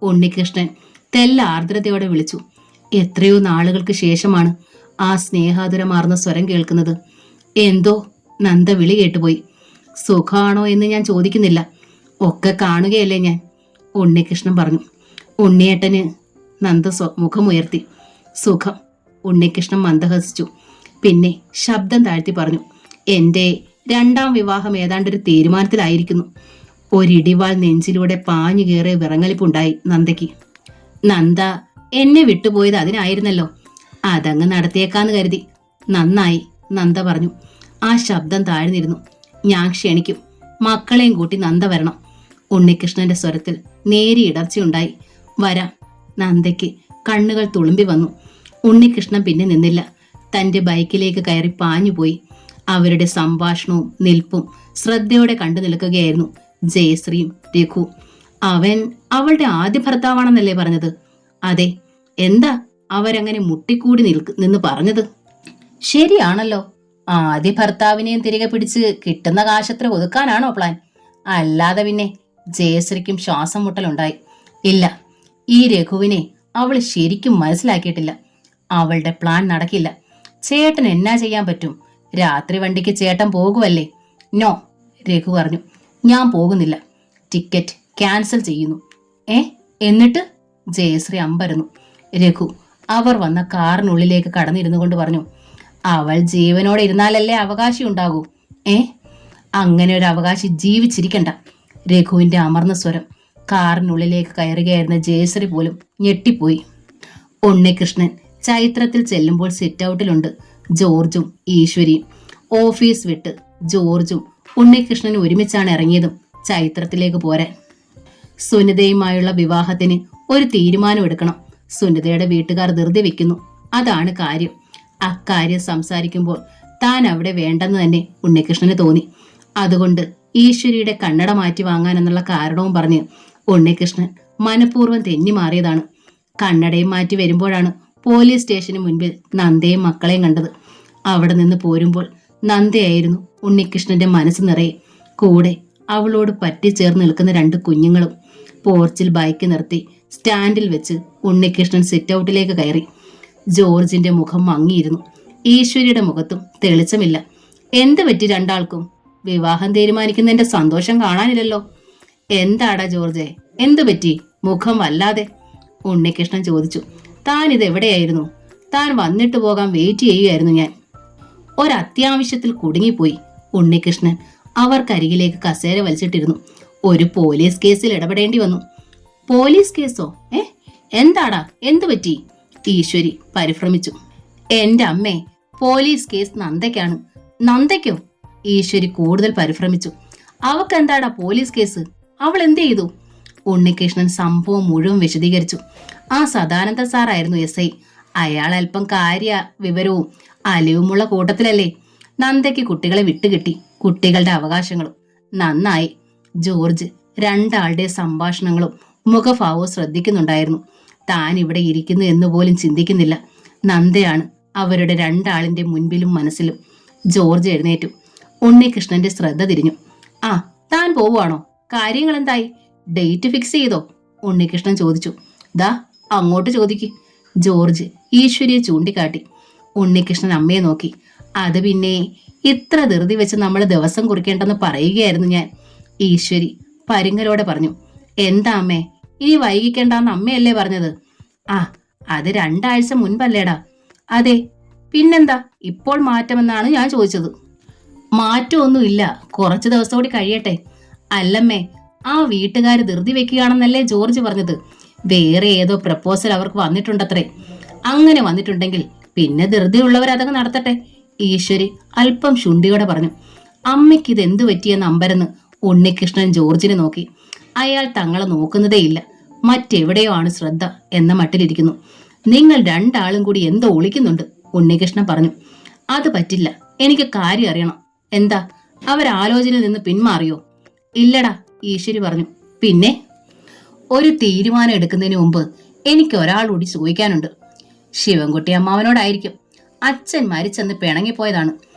ഉണ്ണികൃഷ്ണൻ തെല്ല ആർദ്രതയോടെ വിളിച്ചു. എത്രയോ നാളുകൾക്ക് ശേഷമാണ് ആ സ്നേഹാതുരമാർന്ന സ്വരം കേൾക്കുന്നത്. എന്തോ നന്ദ വിളി കേട്ടുപോയി. സുഖമാണോ എന്ന് ഞാൻ ചോദിക്കുന്നില്ല, ഒക്കെ കാണുകയല്ലേ ഞാൻ, ഉണ്ണികൃഷ്ണൻ പറഞ്ഞു. ഉണ്ണിയേട്ടന് നന്ദ മുഖമുയർത്തി. സുഖം, ഉണ്ണികൃഷ്ണൻ മന്ദഹസിച്ചു. പിന്നെ ശബ്ദം താഴ്ത്തി പറഞ്ഞു, എന്റെ രണ്ടാം വിവാഹം ഏതാണ്ടൊരു തീരുമാനത്തിലായിരിക്കുന്നു. ഒരിടിവാൾ നെഞ്ചിലൂടെ പാഞ്ഞു കയറിയ വിറങ്ങലിപ്പുണ്ടായി നന്ദയ്ക്ക്. നന്ദ എന്നെ വിട്ടുപോയത് അതിനായിരുന്നല്ലോ, അതങ്ങ് നടത്തിയേക്കാന്ന് കരുതി. നന്നായി, നന്ദ പറഞ്ഞു. ആ ശബ്ദം താഴ്ന്നിരുന്നു. ഞാൻ ക്ഷണിക്കും, മക്കളെയും കൂട്ടി നന്ദ വരണം. ഉണ്ണികൃഷ്ണന്റെ സ്വരത്തിൽ നേരിയ ഇടർച്ചയുണ്ടായി. വരാം. നന്ദയ്ക്ക് കണ്ണുകൾ തുളുമ്പി വന്നു. ഉണ്ണികൃഷ്ണൻ പിന്നെ നിന്നില്ല. തന്റെ ബൈക്കിലേക്ക് കയറി പാഞ്ഞുപോയി. അവരുടെ സംഭാഷണവും നിൽപ്പും ശ്രദ്ധയോടെ കണ്ടു നിൽക്കുകയായിരുന്നു ജയശ്രീയും രഘു. അവൻ അവളുടെ ആദ്യ ഭർത്താവാണെന്നല്ലേ പറഞ്ഞത്? അതെ. എന്താ അവരങ്ങനെ മുട്ടിക്കൂടി നിന്ന് പറഞ്ഞത്? ശരിയാണല്ലോ, ആദ്യ ഭർത്താവിനെയും തിരികെ പിടിച്ച് കിട്ടുന്ന കാശത്ര ഒതുക്കാനാണോ പ്ലാൻ? അല്ലാതെ പിന്നെ. ജയശ്രീക്കും ശ്വാസം മുട്ടലുണ്ടായി. ഇല്ല, ഈ രഘുവിനെ അവൾ ശരിക്കും മനസ്സിലാക്കിയിട്ടില്ല. അവളുടെ പ്ലാൻ നടക്കില്ല. ചേട്ടൻ എന്നാ ചെയ്യാൻ പറ്റും? രാത്രി വണ്ടിക്ക് ചേട്ടൻ പോകുമല്ലേ? നോ, രഘു പറഞ്ഞു. ഞാൻ പോകുന്നില്ല. ടിക്കറ്റ് ക്യാൻസൽ ചെയ്യുന്നു. എന്നിട്ട്? ജയശ്രീ അമ്പരന്നു. രഘു അവർ വന്ന കാറിനുള്ളിലേക്ക് കടന്നിരുന്നു കൊണ്ട് പറഞ്ഞു, അവൾ ജീവനോടെ ഇരുന്നാലല്ലേ അവകാശി ഉണ്ടാകൂ. അങ്ങനെ ഒരു അവകാശി ജീവിച്ചിരിക്കണ്ട. രഘുവിന്റെ അമർന്ന സ്വരം. കാറിനുള്ളിലേക്ക് കയറുകയായിരുന്ന ജയശ്രീ പോലും ഞെട്ടിപ്പോയി. ഉണ്ണികൃഷ്ണൻ ചൈത്രത്തിൽ ചെല്ലുമ്പോൾ സിറ്റ് ഔട്ടിലുണ്ട് ജോർജും ഈശ്വരിയും. ഓഫീസ് വിട്ട് ജോർജും ഉണ്ണികൃഷ്ണനും ഒരുമിച്ചാണ് ഇറങ്ങിയതും ചൈത്രത്തിലേക്ക് പോരാൻ. സുനിതയുമായുള്ള വിവാഹത്തിന് ഒരു തീരുമാനം എടുക്കണം. സുനിതയുടെ വീട്ടുകാർ ധൃതി വെക്കുന്നു, അതാണ് കാര്യം. അക്കാര്യം സംസാരിക്കുമ്പോൾ താൻ അവിടെ വേണ്ടെന്ന് തന്നെ ഉണ്ണികൃഷ്ണന് തോന്നി. അതുകൊണ്ട് ഈശ്വരിയുടെ കണ്ണട മാറ്റി വാങ്ങാനെന്നുള്ള കാരണവും പറഞ്ഞ് ഉണ്ണികൃഷ്ണൻ മനഃപൂർവ്വം തെന്നി മാറിയതാണ്. കണ്ണടയും മാറ്റി വരുമ്പോഴാണ് പോലീസ് സ്റ്റേഷന് മുൻപിൽ നന്ദയും മക്കളെയും കണ്ടത്. അവിടെ നിന്ന് പോരുമ്പോൾ നന്ദയായിരുന്നു ഉണ്ണികൃഷ്ണന്റെ മനസ്സ് നിറയെ. കൂടെ അവളോട് പറ്റിച്ചേർന്ന് നിൽക്കുന്ന 2 കുഞ്ഞുങ്ങളും. പോർച്ചിൽ ബൈക്ക് നിർത്തി സ്റ്റാൻഡിൽ വെച്ച് ഉണ്ണികൃഷ്ണൻ സിറ്റ് ഔട്ടിലേക്ക് കയറി. ജോർജിന്റെ മുഖം മങ്ങിയിരുന്നു. ഈശ്വരിയുടെ മുഖത്തും തെളിച്ചമില്ല. എന്ത് പറ്റി രണ്ടാൾക്കും? വിവാഹം തീരുമാനിക്കുന്നതിന്റെ സന്തോഷം കാണാനില്ലല്ലോ. എന്താടാ ജോർജെ, എന്തു പറ്റി? മുഖം വല്ലാതെ. ഉണ്ണികൃഷ്ണൻ ചോദിച്ചു. താൻ ഇതെവിടെയായിരുന്നു? താൻ വന്നിട്ട് പോകാൻ വെയിറ്റ് ചെയ്യുകയായിരുന്നു ഞാൻ. ഒരത്യാവശ്യത്തിൽ കുടുങ്ങിപ്പോയി. ഉണ്ണികൃഷ്ണൻ അവർക്കരികിലേക്ക് കസേര വലിച്ചിട്ടിരുന്നു. ഒരു പോലീസ് കേസിൽ ഇടപെടേണ്ടി വന്നു. പോലീസ് കേസോ? എന്താടാ, എന്തു പറ്റി? ഈശ്വരി പരിഭ്രമിച്ചു. എന്റെ അമ്മേ, പോലീസ് കേസ് നന്ദയ്ക്കാണ്. നന്ദയ്ക്കോ? ഈശ്വരി കൂടുതൽ പരിഭ്രമിച്ചു. അവക്കെന്താടാ പോലീസ് കേസ്? അവൾ എന്ത് ചെയ്തു? ഉണ്ണികൃഷ്ണൻ സംഭവം മുഴുവൻ വിശദീകരിച്ചു. ആ സദാനന്ദ സാറായിരുന്നു SI. അയാൾ അല്പം കാര്യ വിവരവും അലിവുമുള്ള കൂട്ടത്തിലല്ലേ. നന്ദയ്ക്ക് കുട്ടികളെ വിട്ടുകിട്ടി, കുട്ടികളുടെ അവകാശങ്ങളും. നന്നായി. ജോർജ് രണ്ടാളുടെ സംഭാഷണങ്ങളും മുഖഭാവവും ശ്രദ്ധിക്കുന്നുണ്ടായിരുന്നു. താൻ ഇവിടെ ഇരിക്കുന്നു എന്നുപോലും ചിന്തിക്കുന്നില്ല. നന്ദയാണ് അവരുടെ രണ്ടാളിന്റെ മുൻപിലും മനസ്സിലും. ജോർജ് എഴുന്നേറ്റു. ഉണ്ണികൃഷ്ണന്റെ ശ്രദ്ധ തിരിഞ്ഞു. ആ, താൻ പോവുകയാണോ? കാര്യങ്ങൾ എന്തായി? ഡേറ്റ് ഫിക്സ് ചെയ്തോ? ഉണ്ണികൃഷ്ണൻ ചോദിച്ചു. ദാ അങ്ങോട്ട് ചോദിക്ക്. ജോർജ് ഈശ്വരിയെ ചൂണ്ടിക്കാട്ടി. ഉണ്ണികൃഷ്ണൻ അമ്മയെ നോക്കി. അത് പിന്നെ ഇത്ര ധൃതി വെച്ച് നമ്മൾ ദിവസം കുറിക്കേണ്ടെന്ന് പറയുകയായിരുന്നു ഞാൻ. ഈശ്വരി പരുങ്ങലോടെ പറഞ്ഞു. എന്താ അമ്മേ, ഇനി വൈകിക്കേണ്ടെന്ന് അമ്മയല്ലേ പറഞ്ഞത്? ആ, അത് 2 ആഴ്ച മുൻപല്ലേടാ. അതെ, പിന്നെന്താ ഇപ്പോൾ മാറ്റമെന്നാണ് ഞാൻ ചോദിച്ചത്. മാറ്റമൊന്നുമില്ല, കുറച്ച് ദിവസം കൂടി കഴിയട്ടെ. അല്ലമ്മേ, ആ വീട്ടുകാർ ധൃതി വെക്കുകയാണെന്നല്ലേ ജോർജ് പറഞ്ഞത്? വേറെ ഏതോ പ്രപ്പോസൽ അവർക്ക് വന്നിട്ടുണ്ടത്രേ. അങ്ങനെ വന്നിട്ടുണ്ടെങ്കിൽ പിന്നെ ധൃതിയുള്ളവർ അതങ്ങ് നടത്തട്ടെ. ഈശ്വരി അല്പം ശുണ്ടിയോടെ പറഞ്ഞു. അമ്മയ്ക്ക് ഇത് എന്തു പറ്റിയെന്ന് അമ്പരന്ന് ഉണ്ണികൃഷ്ണൻ ജോർജിനെ നോക്കി. അയാൾ തങ്ങളെ നോക്കുന്നതേയില്ല, മറ്റെവിടെയോ ആണ് ശ്രദ്ധ എന്ന മട്ടിലിരിക്കുന്നു. നിങ്ങൾ 2 ആളും കൂടി എന്തോ ഒളിക്കുന്നുണ്ട്, ഉണ്ണികൃഷ്ണൻ പറഞ്ഞു. അത് പറ്റില്ല, എനിക്ക് കാര്യം അറിയണം. എന്താ, അവരാലോചനയിൽ നിന്ന് പിന്മാറിയോ? ഇല്ലടാ, ഈശ്വരി പറഞ്ഞു. പിന്നെ ഒരു തീരുമാനം എടുക്കുന്നതിന് മുമ്പ് എനിക്ക് ഒരാളോടി ചോദിക്കാനുണ്ട്. ശിവൻകുട്ടി അമ്മാവനോടായിരിക്കും. അച്ഛൻ മരിച്ചെന്ന് പിണങ്ങിപ്പോയതാണ്.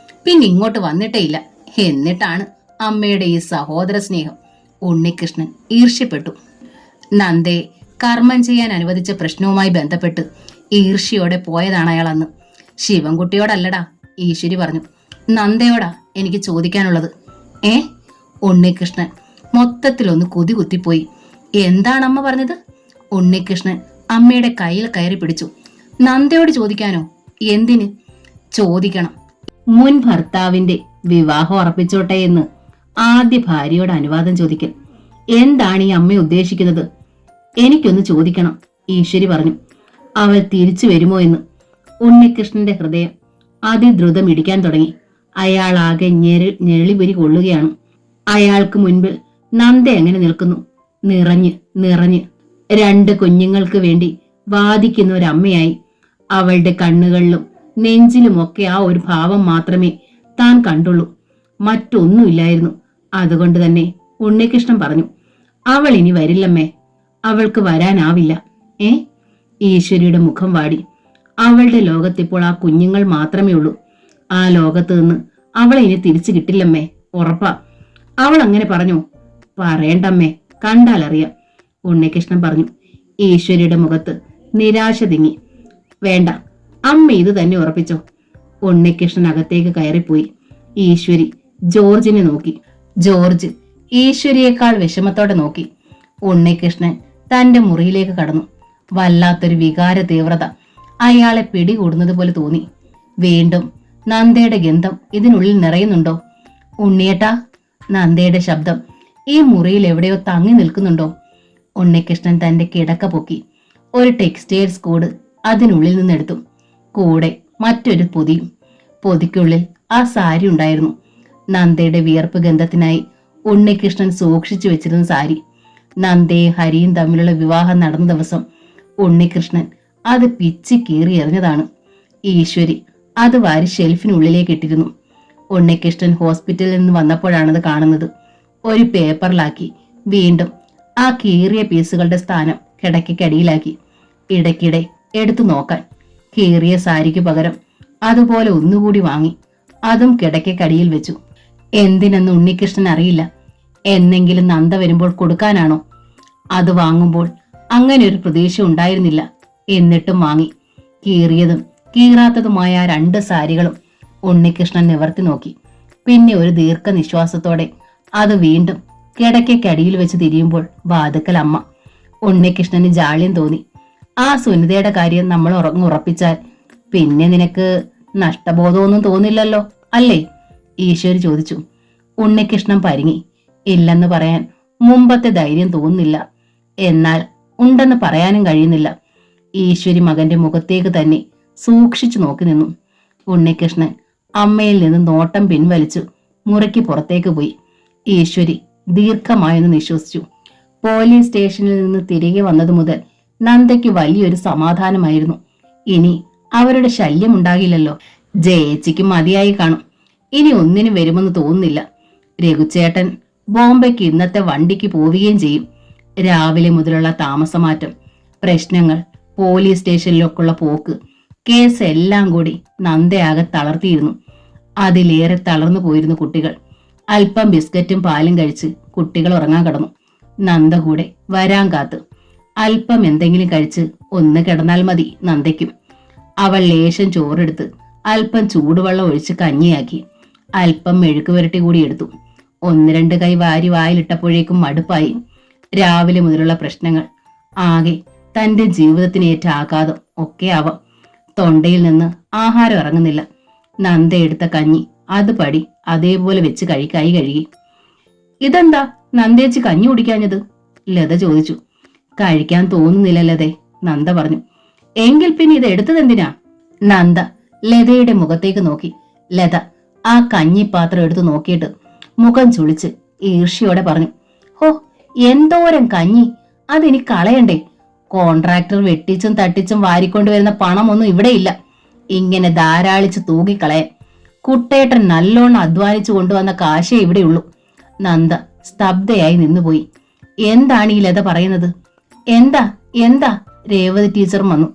പിന്നെ ഇങ്ങോട്ട് വന്നിട്ടേ ഇല്ല. എന്നിട്ടാണ് അമ്മയുടെ ഈ സഹോദര സ്നേഹം. ഉണ്ണികൃഷ്ണൻ ഈർഷ്യപ്പെട്ടു. നന്ദയെ കർമ്മം ചെയ്യാൻ അനുവദിച്ച പ്രശ്നവുമായി ബന്ധപ്പെട്ട് ഈർഷ്യയോടെ പോയതാണ് അയാൾ അന്ന്. ശിവൻകുട്ടിയോടല്ലടാ, ഈശ്വരി പറഞ്ഞു. നന്ദയോടാ എനിക്ക് ചോദിക്കാനുള്ളത്. ഉണ്ണികൃഷ്ണൻ മൊത്തത്തിലൊന്ന് കൊതി കുത്തിപ്പോയി. എന്താണ് അമ്മ പറഞ്ഞത്? ഉണ്ണികൃഷ്ണൻ അമ്മയുടെ കയ്യിൽ കയറി പിടിച്ചു. നന്ദയോട് ചോദിക്കാനോ? എന്തിന്? ചോദിക്കണം. മുൻ ഭർത്താവിന്റെ വിവാഹം ഉറപ്പിച്ചോട്ടെ എന്ന് ആദ്യ ഭാര്യയോട് അനുവാദം ചോദിക്കൽ. എന്താണ് ഈ അമ്മ ഉദ്ദേശിക്കുന്നത്? എനിക്കൊന്ന് ചോദിക്കണം, ഈശ്വരി പറഞ്ഞു. അവൾ തിരിച്ചു വരുമോ എന്ന്. ഉണ്ണികൃഷ്ണന്റെ ഹൃദയം അതിദ്രുതം ഇടിക്കാൻ തുടങ്ങി. അയാൾ ആകെ ഞെളിപുരി കൊള്ളുകയാണ്. അയാൾക്ക് മുൻപിൽ നന്ദ എങ്ങനെ നിൽക്കുന്നു, നിറഞ്ഞ് നിറഞ്ഞ്. 2 കുഞ്ഞുങ്ങൾക്ക് വേണ്ടി വാദിക്കുന്ന ഒരമ്മയായി. അവളുടെ കണ്ണുകളിലും നെഞ്ചിലുമൊക്കെ ആ ഒരു ഭാവം മാത്രമേ താൻ കണ്ടുള്ളൂ, മറ്റൊന്നുമില്ലായിരുന്നു. അതുകൊണ്ട് തന്നെ ഉണ്ണികൃഷ്ണൻ പറഞ്ഞു, അവൾ ഇനി വരില്ലമ്മേ, അവൾക്ക് വരാനാവില്ല. ഈശ്വരിയുടെ മുഖം വാടി. അവളുടെ ലോകത്തിപ്പോൾ ആ കുഞ്ഞുങ്ങൾ മാത്രമേ ഉള്ളൂ. ആ ലോകത്ത് നിന്ന് അവളെ ഇനി തിരിച്ചു കിട്ടില്ലമ്മേ, ഉറപ്പാ. അവൾ അങ്ങനെ പറഞ്ഞു. പറയണ്ടമ്മേ, കണ്ടാലറിയാം, ഉണ്ണികൃഷ്ണൻ പറഞ്ഞു. ഈശ്വരിയുടെ മുഖത്ത് നിരാശ തിങ്ങി. വേണ്ട, അമ്മ ഇത് തന്നെ ഉറപ്പിച്ചോ. ഉണ്ണികൃഷ്ണൻ അകത്തേക്ക് കയറിപ്പോയി. ഈശ്വരി ജോർജിനെ നോക്കി. ജോർജ് ഈശ്വരിയേക്കാൾ വിഷമത്തോടെ നോക്കി. ഉണ്ണികൃഷ്ണൻ തന്റെ മുറിയിലേക്ക് കടന്നു. വല്ലാത്തൊരു വികാര തീവ്രത അയാളെ പിടികൂടുന്നത് പോലെ തോന്നി. വീണ്ടും നന്ദയുടെ ഗന്ധം ഇതിനുള്ളിൽ നിറയുന്നുണ്ടോ? ഉണ്ണിയേട്ടാ, നന്ദയുടെ ശബ്ദം ഈ മുറിയിൽ എവിടെയോ തങ്ങി നിൽക്കുന്നുണ്ടോ? ഉണ്ണികൃഷ്ണൻ തന്റെ കിടക്ക പൊക്കി. ഒരു ടെക്സ്റ്റൈൽസ് കോഡ് അതിനുള്ളിൽ നിന്നെടുത്തു. കൂടെ മറ്റൊരു പൊതിയും. പൊതിക്കുള്ളിൽ ആ സാരി ഉണ്ടായിരുന്നു. നന്ദയുടെ വിയർപ്പ് ഗന്ധത്തിനായി ഉണ്ണികൃഷ്ണൻ സൂക്ഷിച്ചു വെച്ചിരുന്ന സാരി. നന്ദയും ഹരിയും തമ്മിലുള്ള വിവാഹം നടന്ന ദിവസം ഉണ്ണികൃഷ്ണൻ അത് പിച്ചി കീറി എറിഞ്ഞതാണ്. ഈശ്വരി അത് വാരി ഷെൽഫിനുള്ളിലേക്ക് ഇട്ടിരുന്നു. ഉണ്ണികൃഷ്ണൻ ഹോസ്പിറ്റലിൽ നിന്ന് വന്നപ്പോഴാണത് കാണുന്നത്. ഒരു പേപ്പറിലാക്കി വീണ്ടും ആ കീറിയ പീസുകളുടെ സ്ഥാനം കിടക്കടിയിലാക്കി. ഇടയ്ക്കിടെ എടുത്തു നോക്കാൻ. കീറിയ സാരിക്ക് പകരം അതുപോലെ ഒന്നുകൂടി വാങ്ങി. അതും കിടക്കടിയിൽ വെച്ചു. എന്തിനെന്ന് ഉണ്ണികൃഷ്ണൻ അറിയില്ല. എന്നെങ്കിലും നന്ദ വരുമ്പോൾ കൊടുക്കാനാണോ? അത് വാങ്ങുമ്പോൾ അങ്ങനെ ഒരു പ്രതീക്ഷ ഉണ്ടായിരുന്നില്ല. എന്നിട്ടും വാങ്ങി. കീറിയതും കീറാത്തതുമായ 2 സാരികളും ഉണ്ണികൃഷ്ണൻ നിവർത്തി നോക്കി. പിന്നെ ഒരു ദീർഘനിശ്വാസത്തോടെ അത് വീണ്ടും കിടക്കടിയിൽ വെച്ച് തിരിയുമ്പോൾ വാതുക്കൽ അമ്മ. ഉണ്ണികൃഷ്ണന് ജാള്യം തോന്നി. ആ സുനിതയുടെ കാര്യം നമ്മൾ ഉറപ്പിച്ചാൽ പിന്നെ നിനക്ക് നഷ്ടബോധമൊന്നും തോന്നില്ലല്ലോ അല്ലേ? ഈശ്വരി ചോദിച്ചു. ഉണ്ണികൃഷ്ണൻ പരിങ്ങി. ഇല്ലെന്ന് പറയാൻ മുമ്പത്തെ ധൈര്യം തോന്നുന്നില്ല. എന്നാൽ ഉണ്ടെന്ന് പറയാനും കഴിയുന്നില്ല. ഈശ്വരി മകന്റെ മുഖത്തേക്ക് തന്നെ സൂക്ഷിച്ചു നോക്കി നിന്നു. ഉണ്ണികൃഷ്ണൻ അമ്മയിൽ നിന്ന് നോട്ടം പിൻവലിച്ചു മുറിക്ക് പുറത്തേക്ക് പോയി. ഈശ്വരി ദീർഘമായൊന്ന് നിശ്വസിച്ചു. പോലീസ് സ്റ്റേഷനിൽ നിന്ന് തിരികെ വന്നതു മുതൽ നന്ദയ്ക്ക് വലിയൊരു സമാധാനമായിരുന്നു. ഇനി അവരുടെ ശല്യം ഉണ്ടാകില്ലല്ലോ. ജയേച്ചിക്ക് മതിയായി കാണും. ഇനി ഒന്നിനും വരുമെന്ന് തോന്നുന്നില്ല. രഘുചേട്ടൻ ബോംബെക്ക് ഇന്നത്തെ വണ്ടിക്ക് പോവുകയും ചെയ്യും. രാവിലെ മുതലുള്ള താമസമാറ്റം, പ്രശ്നങ്ങൾ, പോലീസ് സ്റ്റേഷനിലേക്കുള്ള പോക്ക്, കേസ് എല്ലാം കൂടി നന്ദയാകെ തളർത്തിയിരുന്നു. അതിലേറെ തളർന്നു പോയിരുന്നു കുട്ടികൾ. അല്പം ബിസ്ക്കറ്റും പാലും കഴിച്ച് കുട്ടികൾ ഉറങ്ങാൻ കിടന്നു. നന്ദ കൂടെ വരാൻ കാത്ത്. അല്പം എന്തെങ്കിലും കഴിച്ച് ഒന്ന് കിടന്നാൽ മതി നന്ദയ്ക്കും. അവൾ ലേശം ചോറെടുത്ത് അല്പം ചൂടുവെള്ളം ഒഴിച്ച് കഞ്ഞിയാക്കി. അല്പം മെഴുക്ക് പുരട്ടി കൂടി എടുത്തു. 1-2 കൈ വാരി വായിലിട്ടപ്പോഴേക്കും മടുപ്പായി. രാവിലെ മുതലുള്ള പ്രശ്നങ്ങൾ, ആകെ തന്റെ ജീവിതത്തിനേറ്റ ആഘാതം ഒക്കെ ആവാം. തൊണ്ടയിൽ നിന്ന് ആഹാരം ഇറങ്ങുന്നില്ല. നന്ദ എടുത്ത കഞ്ഞി അത് പടി അതേപോലെ വെച്ച് കൈ കഴുകി. ഇതെന്താ നന്ദേച്ചി കഞ്ഞി കുടിക്കാഞ്ഞത്? ലത ചോദിച്ചു. കഴിക്കാൻ തോന്നുന്നില്ല ലതേ, നന്ദ പറഞ്ഞു. എങ്കിൽ പിന്നെ ഇത് എടുത്തതെന്തിനാ? നന്ദ ലതയുടെ മുഖത്തേക്ക് നോക്കി. ലത ആ കഞ്ഞിപ്പാത്രം എടുത്തു നോക്കിയിട്ട് മുഖം ചുളിച്ച് ഈർഷ്യയോടെ പറഞ്ഞു. ഹോ, എന്തോരം കഞ്ഞി! അതിനി കളയണ്ടേ? കോൺട്രാക്ടർ വെട്ടിച്ചും തട്ടിച്ചും വാരിക്കൊണ്ടുവരുന്ന പണമൊന്നും ഇവിടെ ഇല്ല. ഇങ്ങനെ ധാരാളിച്ച് തൂകിക്കളയാൻ. കുട്ടേട്ടൻ നല്ലോണം അധ്വാനിച്ചു കൊണ്ടുവന്ന കാശേ ഇവിടെയുള്ളൂ. നന്ദ സ്തബ്ധയായി നിന്നുപോയി. എന്താണ് ഈ ലത പറയുന്നത്? എന്താ എന്താ രേവതി ടീച്ചറും വന്നു.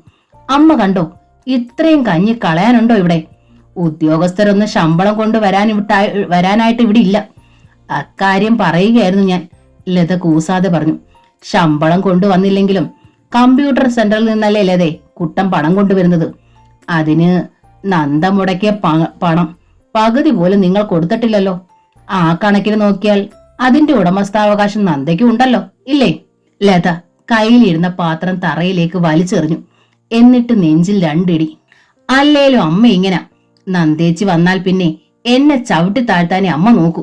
അമ്മ കണ്ടോ, ഇത്രയും കഞ്ഞി കളയാനുണ്ടോ ഇവിടെ? ഉദ്യോഗസ്ഥരൊന്നും ശമ്പളം കൊണ്ട് വരാനായിട്ട് ഇവിടെ ഇല്ല. അക്കാര്യം പറയുകയായിരുന്നു ഞാൻ, ലത കൂസാതെ പറഞ്ഞു. ശമ്പളം കൊണ്ടുവന്നില്ലെങ്കിലും കമ്പ്യൂട്ടർ സെന്ററിൽ നിന്നല്ലേ ലതേ കുട്ടൻ പണം കൊണ്ടുവരുന്നത്. അതിന് നന്ദ മുടക്കിയ പണം പകുതി പോലും നിങ്ങൾ കൊടുത്തിട്ടില്ലല്ലോ. ആ കണക്കിന് നോക്കിയാൽ അതിന്റെ ഉടമസ്ഥാവകാശം നന്ദയ്ക്ക് ഉണ്ടല്ലോ, ഇല്ലേ? ലത കയ്യിലിരുന്ന പാത്രം തറയിലേക്ക് വലിച്ചെറിഞ്ഞു. എന്നിട്ട് നെഞ്ചിൽ രണ്ടിടി. അല്ലേലും അമ്മ ഇങ്ങനെ നന്ദേച്ചി വന്നാൽ പിന്നെ എന്നെ ചവിട്ടി താഴ്ത്താനേ അമ്മ നോക്കൂ.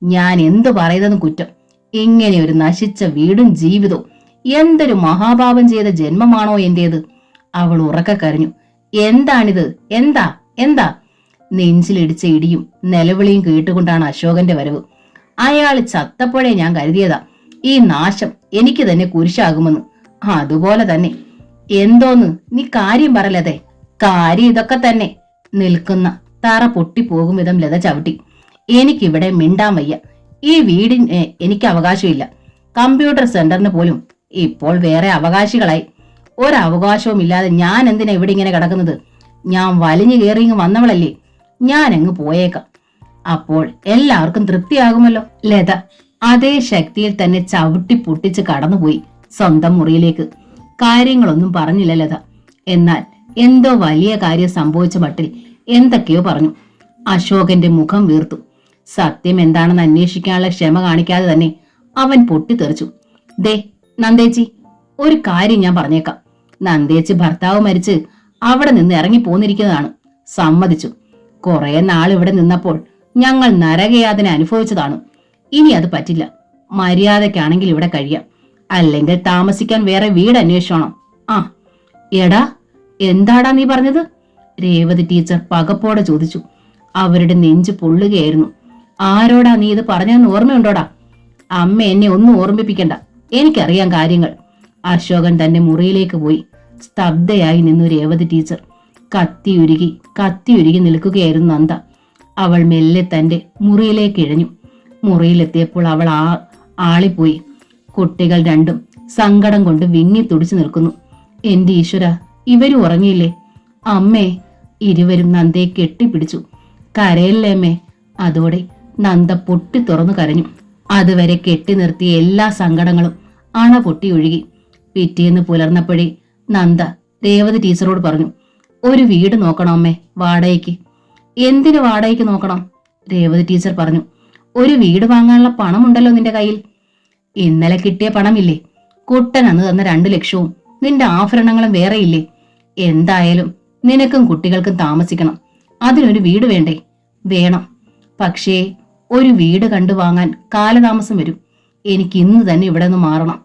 ഞാൻ എന്തു പറയുന്നതെന്ന് കുറ്റം. ഇങ്ങനെ ഒരു നശിച്ച വീടും ജീവിതവും. എന്തൊരു മഹാപാപം ചെയ്ത ജന്മമാണോ എന്റേത്? അവൾ ഉറക്കെ കരഞ്ഞു. എന്താണിത്? എന്താ എന്താ? നെഞ്ചിലിടിച്ച ഇടിയും നിലവിളിയും കേട്ടുകൊണ്ടാണ് അശോകന്റെ വരവ്. അയാൾ ചത്തപ്പോഴേ ഞാൻ കരുതിയതാ ഈ നാശം എനിക്ക് തന്നെ കുരിശാകുമെന്ന്. അതുപോലെ തന്നെ. എന്തോന്ന് നീ കാര്യം പറലതേ? കാര്യം ഇതൊക്കെ തന്നെ. നിൽക്കുന്ന തറ പൊട്ടിപ്പോകും വിധം ലത ചവിട്ടി. എനിക്കിവിടെ മിണ്ടാൻ വയ്യ. ഈ വീടിന് എനിക്ക് അവകാശമില്ല. കമ്പ്യൂട്ടർ സെന്ററിന് പോലും ഇപ്പോൾ വേറെ അവകാശികളായി. ഒരവകാശവും ഇല്ലാതെ ഞാൻ എന്തിനാ ഇവിടെ ഇങ്ങനെ കിടക്കുന്നത്? ഞാൻ വലിഞ്ഞു കയറിങ്ങ് വന്നവളല്ലേ. ഞാൻ അങ്ങ് പോയേക്കാം. അപ്പോൾ എല്ലാവർക്കും തൃപ്തിയാകുമല്ലോ. ലത അതേ ശക്തിയിൽ തന്നെ ചവിട്ടി പൊട്ടിച്ച് കടന്നുപോയി സ്വന്തം മുറിയിലേക്ക്. കാര്യങ്ങളൊന്നും പറഞ്ഞില്ല ലത. എന്നാൽ എന്തോ വലിയ കാര്യം സംഭവിച്ച മട്ടിൽ എന്തൊക്കെയോ പറഞ്ഞു. അശോകന്റെ മുഖം വീർത്തു. സത്യം എന്താണെന്ന് അന്വേഷിക്കാനുള്ള ക്ഷമ കാണിക്കാതെ തന്നെ അവൻ പൊട്ടിത്തെറിച്ചു. ദേ നന്ദേച്ചി, ഒരു കാര്യം ഞാൻ പറഞ്ഞേക്കാം. നന്ദേച്ചി ഭർത്താവ് മരിച്ച് അവിടെ നിന്ന് ഇറങ്ങി പോന്നിരിക്കുന്നതാണ്. സമ്മതിച്ചു. കുറെ നാൾ ഇവിടെ നിന്നപ്പോൾ ഞങ്ങൾ നരകയാതന അനുഭവിച്ചതാണ്. ഇനി അത് പറ്റില്ല. മര്യാദക്കാണെങ്കിൽ ഇവിടെ കഴിയാം, അല്ലെങ്കിൽ താമസിക്കാൻ വേറെ വീട് അന്വേഷിക്കണം. ആ എടാ, എന്താടാ നീ പറഞ്ഞത്? രേവതി ടീച്ചർ പകപ്പോടെ ചോദിച്ചു. അവരുടെ നെഞ്ചു പൊള്ളുകയായിരുന്നു. ആരോടാ നീ ഇത് പറഞ്ഞതെന്ന് ഓർമ്മയുണ്ടോടാ? അമ്മ എന്നെ ഒന്നും ഓർമ്മിപ്പിക്കണ്ട, എനിക്കറിയാം കാര്യങ്ങൾ. അശോകൻ തന്റെ മുറിയിലേക്ക് പോയി. സ്തബ്ധയായി നിന്നു രേവതി ടീച്ചർ. കത്തിയുരുകി നിൽക്കുകയായിരുന്നു നന്ദ. അവൾ മെല്ലെ തന്റെ മുറിയിലേക്ക് ഇഴഞ്ഞു. മുറിയിലെത്തിയപ്പോൾ അവൾ ആളിപ്പോയി. കുട്ടികൾ രണ്ടും സങ്കടം കൊണ്ട് വിങ്ങി തുടിച്ചു നിൽക്കുന്നു. എന്റെ ഈശ്വര, ഇവരും ഉറങ്ങിയില്ലേ? അമ്മേ! ഇരുവരും നന്ദയെ കെട്ടിപ്പിടിച്ചു. കരയല്ലേ അമ്മേ? അതോടെ നന്ദ പൊട്ടി തുറന്നു കരഞ്ഞു. അതുവരെ കെട്ടി നിർത്തിയ എല്ലാ സങ്കടങ്ങളും അണ പൊട്ടി ഒഴുകി. പിറ്റേന്ന് പുലർന്നപ്പോഴേ നന്ദ രേവതി ടീച്ചറോട് പറഞ്ഞു, ഒരു വീട് നോക്കണം അമ്മേ, വാടകയ്ക്ക്. എന്തിനു വാടകയ്ക്ക് നോക്കണം? രേവതി ടീച്ചർ പറഞ്ഞു. ഒരു വീട് വാങ്ങാനുള്ള പണമുണ്ടല്ലോ നിന്റെ കയ്യിൽ. ഇന്നലെ കിട്ടിയ പണമില്ലേ? കുട്ടൻ അന്ന് തന്ന 2 ലക്ഷവും നിന്റെ ആഭരണങ്ങളും വേറെയില്ലേ? എന്തായാലും നിനക്കും കുട്ടികൾക്കും താമസിക്കണം. അതിനൊരു വീട് വേണ്ടേ? വേണം. പക്ഷേ ഒരു വീട് കണ്ടു വാങ്ങാൻ കാലതാമസം വരും. എനിക്ക് ഇന്ന് തന്നെ ഇവിടെ നിന്ന് മാറണം.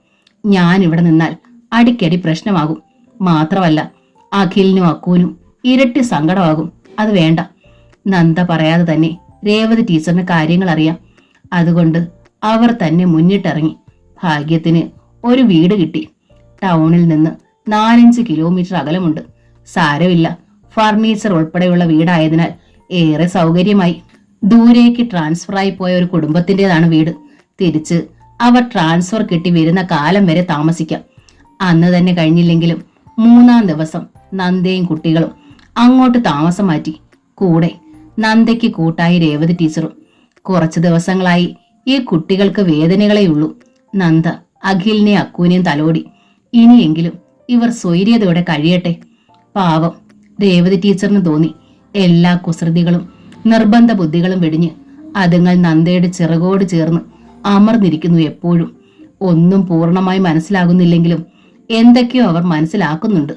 ഞാൻ ഇവിടെ നിന്നാൽ അടിക്കടി പ്രശ്നമാകും. മാത്രമല്ല അഖിലിനും അക്കൂനും ഇരട്ടി സങ്കടമാകും. അത് വേണ്ട. നന്ദ പറയാതെ തന്നെ രേവതി ടീച്ചറിന് കാര്യങ്ങൾ അറിയാം. അതുകൊണ്ട് അവർ തന്നെ മുന്നിട്ടിറങ്ങി. ഭാഗ്യത്തിന് ഒരു വീട് കിട്ടി. ടൗണിൽ നിന്ന് 4-5 കിലോമീറ്റർ അകലമുണ്ട്. സാരമില്ല, ഫർണിച്ചർ ഉൾപ്പെടെയുള്ള വീടായതിനാൽ ഏറെ സൗകര്യമായി. ദൂരേക്ക് ട്രാൻസ്ഫറായി പോയ ഒരു കുടുംബത്തിൻ്റെതാണ് വീട്. തിരിച്ച് അവർ ട്രാൻസ്ഫർ കിട്ടി വരുന്ന കാലം വരെ താമസിക്കാം. അന്ന് തന്നെ കഴിഞ്ഞില്ലെങ്കിലും 3-ാം ദിവസം നന്ദയും കുട്ടികളും അങ്ങോട്ട് താമസം മാറ്റി. കൂടെ നന്ദയ്ക്ക് കൂട്ടായി രേവതി ടീച്ചറും. കുറച്ചു ദിവസങ്ങളായി ഈ കുട്ടികൾക്ക് വേദനകളെയുള്ളൂ. നന്ദ അഖിലിനെയും അക്കൂനെയും തലോടി. ഇനിയെങ്കിലും ഇവർ സ്വൈര്യതയോടെ കഴിയട്ടെ. പാവം രേവതി ടീച്ചറിന് തോന്നി. എല്ലാ കുസൃതികളും നിർബന്ധ ബുദ്ധികളും വെടിഞ്ഞ് അതുങ്ങൾ നന്ദയുടെ ചിറകോട് ചേർന്ന് അമർന്നിരിക്കുന്നു എപ്പോഴും. ഒന്നും പൂർണ്ണമായി മനസ്സിലാകുന്നില്ലെങ്കിലും എന്തൊക്കെയോ അവർ മനസ്സിലാക്കുന്നുണ്ട്.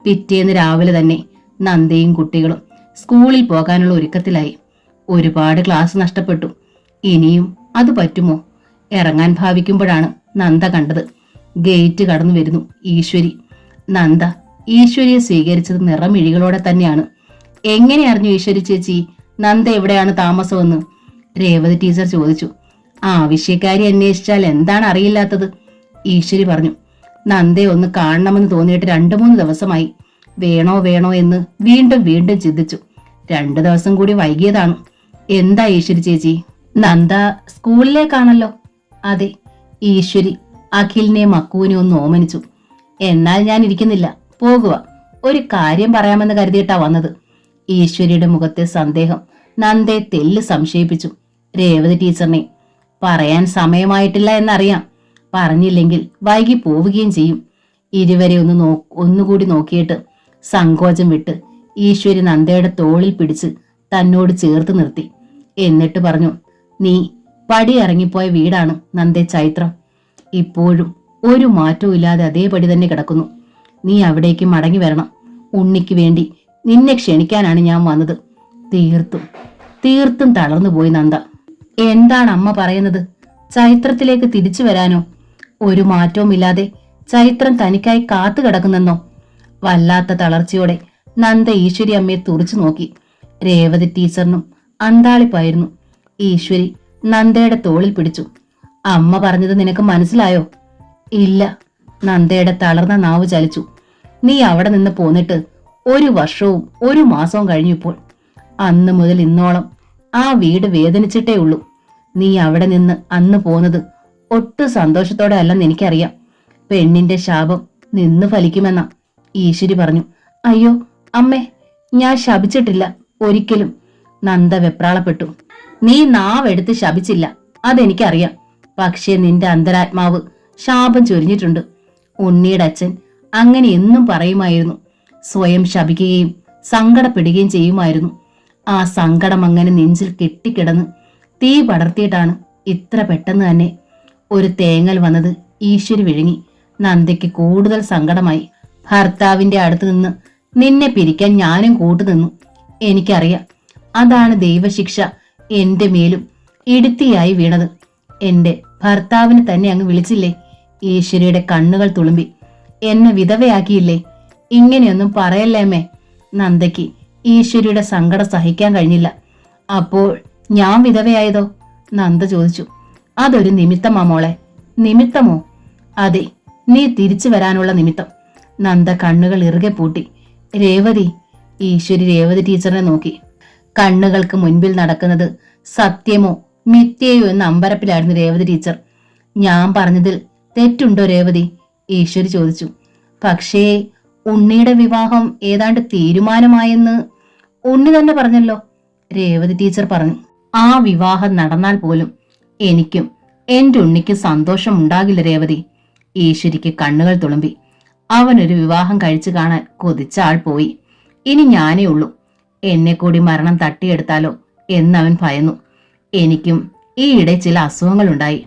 പിറ്റേന്ന് രാവിലെ തന്നെ നന്ദയും കുട്ടികളും സ്കൂളിൽ പോകാനുള്ള ഒരുക്കത്തിലായി. ഒരുപാട് ക്ലാസ് നഷ്ടപ്പെട്ടു. ഇനിയും അത് പറ്റുമോ? ഇറങ്ങാൻ ഭാവിക്കുമ്പോഴാണ് നന്ദ കണ്ടത്. ഗേറ്റ് കടന്നു വരുന്നു ഈശ്വരി. നന്ദ ഈശ്വരിയെ സ്വീകരിച്ചത് നിറമിഴികളോടെ തന്നെയാണ്. എങ്ങനെ അറിഞ്ഞു ഈശ്വരി ചേച്ചി നന്ദ എവിടെയാണ് താമസമെന്ന്? രേവതി ടീച്ചർ ചോദിച്ചു. ആവശ്യക്കാരി അന്വേഷിച്ചാൽ എന്താണ് അറിയില്ലാത്തത്? ഈശ്വരി പറഞ്ഞു. നന്ദയെ ഒന്ന് കാണണമെന്ന് തോന്നിയിട്ട് 2-3 ദിവസമായി. വേണോ വേണോ എന്ന് വീണ്ടും വീണ്ടും ചിന്തിച്ചു. 2 ദിവസം കൂടി വൈകിയതാണ്. എന്താ ഈശ്വരി ചേച്ചി? നന്ദ സ്കൂളിലേക്കാണല്ലോ. അതെ. ഈശ്വരി അഖിലിനെയും അക്കുവിനെയും ഒന്ന് ഓമനിച്ചു. എന്നാൽ ഞാൻ ഇരിക്കുന്നില്ല, പോകുക. ഒരു കാര്യം പറയാമെന്ന് കരുതിയിട്ടാ വന്നത്. ഈശ്വരിയുടെ മുഖത്തെ സന്ദേഹം നന്ദയെ തെല്ല് സംശയിപ്പിച്ചു. രേവതി ടീച്ചറിനെ പറയാൻ സമയമായിട്ടില്ല എന്നറിയാം. പറഞ്ഞില്ലെങ്കിൽ വൈകി പോവുകയും ചെയ്യും. ഇരുവരെ ഒന്നുകൂടി നോക്കിയിട്ട് സങ്കോചം വിട്ട് ഈശ്വരി നന്ദയുടെ തോളിൽ പിടിച്ച് തന്നോട് ചേർത്ത് നിർത്തി. എന്നിട്ട് പറഞ്ഞു, നീ പടി ഇറങ്ങിപ്പോയ വീടാണ് നന്ദേ ചൈത്രം. ഇപ്പോഴും ഒരു മാറ്റവും ഇല്ലാതെ അതേപടി തന്നെ കിടക്കുന്നു. നീ അവിടേക്ക് മടങ്ങി വരണം. ഉണ്ണിക്ക് വേണ്ടി നിന്നെ ക്ഷണിക്കാനാണ് ഞാൻ വന്നത്. തീർത്തും തളർന്നു പോയി നന്ദ. എന്താണ് അമ്മ പറയുന്നത്? ചൈത്രത്തിലേക്ക് തിരിച്ചു വരാനോ? ഒരു മാറ്റവുമില്ലാതെ ചൈത്രം തനിക്കായി കാത്തു കിടക്കുന്നെന്നോ? വല്ലാത്ത തളർച്ചയോടെ നന്ദ ഈശ്വരി അമ്മയെ തുറച്ചു നോക്കി. രേവതി ടീച്ചറിനും അന്താളിപ്പായിരുന്നു. ഈശ്വരി നന്ദയുടെ തോളിൽ പിടിച്ചു. അമ്മ പറഞ്ഞത് നിനക്ക് മനസ്സിലായോ? ഇല്ല. നന്ദയുടെ തളർന്ന നാവ് ചലിച്ചു. നീ അവിടെ നിന്ന് പോന്നിട്ട് 1 വർഷവും 1 മാസവും കഴിഞ്ഞു. ഇപ്പോൾ അന്ന് മുതൽ ഇന്നോളം ആ വീട് വേദനിച്ചിട്ടേ ഉള്ളൂ. നീ അവിടെ നിന്ന് അന്ന് പോന്നത് ഒട്ടും സന്തോഷത്തോടെ അല്ലെന്ന് എനിക്കറിയാം. പെണ്ണിന്റെ ശാപം നിന്ന് ഫലിക്കുമെന്നാ ഈശ്വരി പറഞ്ഞു. അയ്യോ അമ്മേ, ഞാൻ ശപിച്ചിട്ടില്ല ഒരിക്കലും. നന്ദ വെപ്രാളപ്പെട്ടു. നീ നാവെടുത്ത് ശപിച്ചില്ല, അതെനിക്കറിയാം. പക്ഷേ നിന്റെ അന്തരാത്മാവ് ശാപം ചൊരിഞ്ഞിട്ടുണ്ട്. ഉണ്ണിയുടെ അച്ഛൻ അങ്ങനെ എന്നും പറയുമായിരുന്നു. സ്വയം ശപിക്കുകയും സങ്കടപ്പെടുകയും ചെയ്യുമായിരുന്നു. ആ സങ്കടം അങ്ങനെ നെഞ്ചിൽ കെട്ടിക്കിടന്ന് തീ പടർത്തിയിട്ടാണ് ഇത്ര പെട്ടെന്ന് തന്നെ ഒരു തേങ്ങൽ വന്നത് ഈശ്വരി വിഴുങ്ങി. നന്ദയ്ക്ക് കൂടുതൽ സങ്കടമായി. ഭർത്താവിന്റെ അടുത്ത് നിന്ന് നിന്നെ പിരിക്കാൻ ഞാനും കൂട്ടുനിന്നു. എനിക്കറിയാം, അതാണ് ദൈവശിക്ഷ എന്റെ മേലും ഇടുത്തിയായി വീണത്. എന്റെ ഭർത്താവിന് തന്നെ അങ്ങ് വിളിച്ചില്ലേ? ഈശ്വരിയുടെ കണ്ണുകൾ തുളുമ്പി. എന്നെ വിധവയാക്കിയില്ലേ? ഇങ്ങനെയൊന്നും പറയല്ലേമ്മേ. നന്ദയ്ക്ക് ഈശ്വരിയുടെ സങ്കടം സഹിക്കാൻ കഴിഞ്ഞില്ല. അപ്പോൾ ഞാൻ വിധവയായതോ? നന്ദ ചോദിച്ചു. അതൊരു നിമിത്തമാ മോളെ. നിമിത്തമോ? അതെ, നീ തിരിച്ചു വരാനുള്ള നിമിത്തം. നന്ദ കണ്ണുകൾ ഇറുകെ പൂട്ടി. രേവതി. ഈശ്വരി രേവതി ടീച്ചറിനെ നോക്കി. കണ്ണുകൾക്ക് മുൻപിൽ നടക്കുന്നത് സത്യമോ മിഥ്യയോ എന്ന അമ്പരപ്പിലായിരുന്നു രേവതി ടീച്ചർ. ഞാൻ പറഞ്ഞതിൽ തെറ്റുണ്ടോ രേവതി? ഈശ്വരി ചോദിച്ചു. പക്ഷേ ഉണ്ണിയുടെ വിവാഹം ഏതാണ്ട് തീരുമാനമായെന്ന് ഉണ്ണി തന്നെ പറഞ്ഞല്ലോ, രേവതി ടീച്ചർ പറഞ്ഞു. ആ വിവാഹം നടന്നാൽ പോലും എനിക്കും എന്റെ ഉണ്ണിക്ക് സന്തോഷം ഉണ്ടാകില്ല രേവതി. ഈശ്വരിക്ക് കണ്ണുകൾ തുളുമ്പി. അവനൊരു വിവാഹം കഴിച്ചു കാണാൻ കൊതിച്ച ആൾ പോയി. ഇനി ഞാനേ ഉള്ളൂ. എന്നെ കൂടി മരണം തട്ടിയെടുത്താലോ എന്നവൻ ഭയന്നു. എനിക്കും ഈയിടെ ചില അസുഖങ്ങളുണ്ടായി.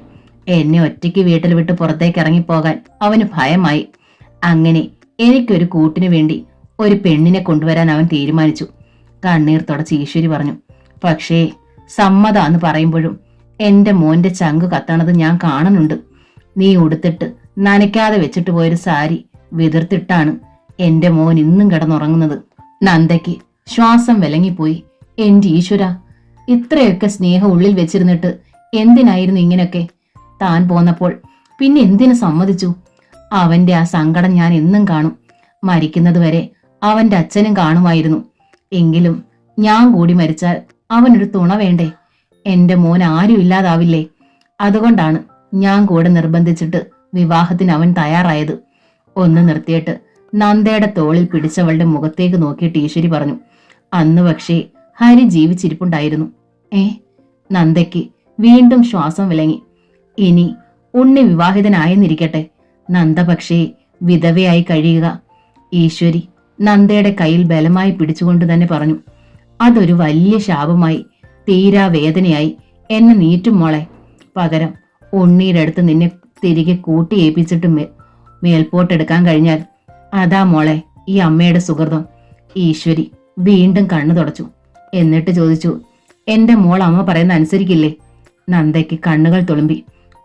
എന്നെ ഒറ്റയ്ക്ക് വീട്ടിൽ വിട്ട് പുറത്തേക്ക് ഇറങ്ങിപ്പോകാൻ അവന് ഭയമായി. അങ്ങനെ എനിക്കൊരു കൂട്ടിനു വേണ്ടി ഒരു പെണ്ണിനെ കൊണ്ടുവരാൻ അവൻ തീരുമാനിച്ചു. കണ്ണീർ തുടച്ച് ഈശ്വരി പറഞ്ഞു. പക്ഷേ സമ്മതാന്ന് പറയുമ്പോഴും എന്റെ മോന്റെ ചങ്ക് കത്തണത് ഞാൻ കാണുന്നുണ്ട്. നീ ഉടുത്തിട്ട് നനയ്ക്കാതെ വെച്ചിട്ട് പോയൊരു സാരി വിതിർത്തിട്ടാണ് എന്റെ മോൻ ഇന്നും കിടന്നുറങ്ങുന്നത്. നന്ദയ്ക്ക് ശ്വാസം വിലങ്ങിപ്പോയി. എന്റെ ഈശ്വര, ഇത്രയൊക്കെ സ്നേഹം ഉള്ളിൽ വെച്ചിരുന്നിട്ട് എന്തിനായിരുന്നു ഇങ്ങനെയൊക്കെ? താൻ പോന്നപ്പോൾ പിന്നെ എന്തിനു സമ്മതിച്ചു? അവന്റെ ആ സങ്കടം ഞാൻ എന്നും കാണും. മരിക്കുന്നത് വരെ അവന്റെ അച്ഛനും കാണുമായിരുന്നു. എങ്കിലും ഞാൻ കൂടി മരിച്ചാൽ അവനൊരു തുണ വേണ്ടേ? എന്റെ മോൻ ആരും ഇല്ലാതാവില്ലേ? അതുകൊണ്ടാണ് ഞാൻ കൂടെ നിർബന്ധിച്ചിട്ട് വിവാഹത്തിന് അവൻ തയ്യാറായത്. ഒന്ന് നിർത്തിയിട്ട് നന്ദയുടെ തോളിൽ പിടിച്ചവളുടെ മുഖത്തേക്ക് നോക്കിയിട്ട് ഈശ്വരി പറഞ്ഞു. അന്ന് പക്ഷേ ഹരി ജീവിച്ചിരിപ്പുണ്ടായിരുന്നു. നന്ദയ്ക്ക് വീണ്ടും ശ്വാസം വിലങ്ങി. ഇനി ഉണ്ണി വിവാഹിതനായെന്നിരിക്കട്ടെ, നന്ദ പക്ഷേ വിധവയായി കഴിയുക. ഈശ്വരി നന്ദയുടെ കയ്യിൽ ബലമായി പിടിച്ചുകൊണ്ട് തന്നെ പറഞ്ഞു. അതൊരു വലിയ ശാപമായി, തീരാ വേദനയായി എന്നെ നീറ്റും മോളെ. പകരം ഉണ്ണിയുടെ അടുത്ത് നിന്നെ തിരികെ കൂട്ടിയേൽപ്പിച്ചിട്ട് മേൽപോട്ടെടുക്കാൻ കഴിഞ്ഞാൽ അതാ മോളെ ഈ അമ്മയുടെ സുഹൃതം. ഈശ്വരി വീണ്ടും കണ്ണു തുടച്ചു. എന്നിട്ട് ചോദിച്ചു, എന്റെ മോൾ അമ്മ പറയുന്ന അനുസരിക്കില്ലേ? നന്ദയ്ക്ക് കണ്ണുകൾ തുളുമ്പി.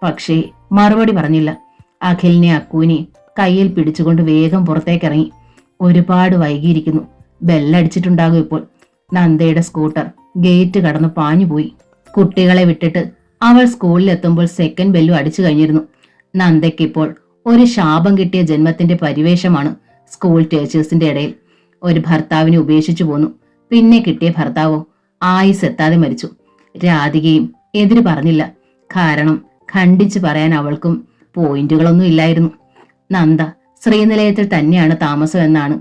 പക്ഷേ മറുപടി പറഞ്ഞില്ല. അഖിലിനെ അക്കൂനെ കയ്യിൽ പിടിച്ചുകൊണ്ട് വേഗം പുറത്തേക്കിറങ്ങി. ഒരുപാട് വൈകിയിരിക്കുന്നു. ബെല്ലടിച്ചിട്ടുണ്ടാകും ഇപ്പോൾ. നന്ദയുടെ സ്കൂട്ടർ ഗേറ്റ് കടന്ന് പാഞ്ഞുപോയി. കുട്ടികളെ വിട്ടിട്ട് അവൾ സ്കൂളിലെത്തുമ്പോൾ സെക്കൻഡ് ബെല്ലും അടിച്ചു കഴിഞ്ഞിരുന്നു. നന്ദയ്ക്കിപ്പോൾ ഒരു ശാപം കിട്ടിയ ജന്മത്തിന്റെ പരിവേഷമാണ് സ്കൂൾ ടീച്ചേഴ്സിന്റെ ഇടയിൽ. ഒരു ഭർത്താവിനെ ഉപേക്ഷിച്ചു പോന്നു. പിന്നെ കിട്ടിയ ഭർത്താവോ ആയുസ് എത്താതെ മരിച്ചു. രാധികയും എതിര് പറഞ്ഞില്ല. കാരണം ഖണ്ഡിച്ചു പറയാൻ അവൾക്കും പോയിന്റുകളൊന്നും ഇല്ലായിരുന്നു. നന്ദ ശ്രീനിലയത്തിൽ തന്നെയാണ് താമസം എന്നാണ്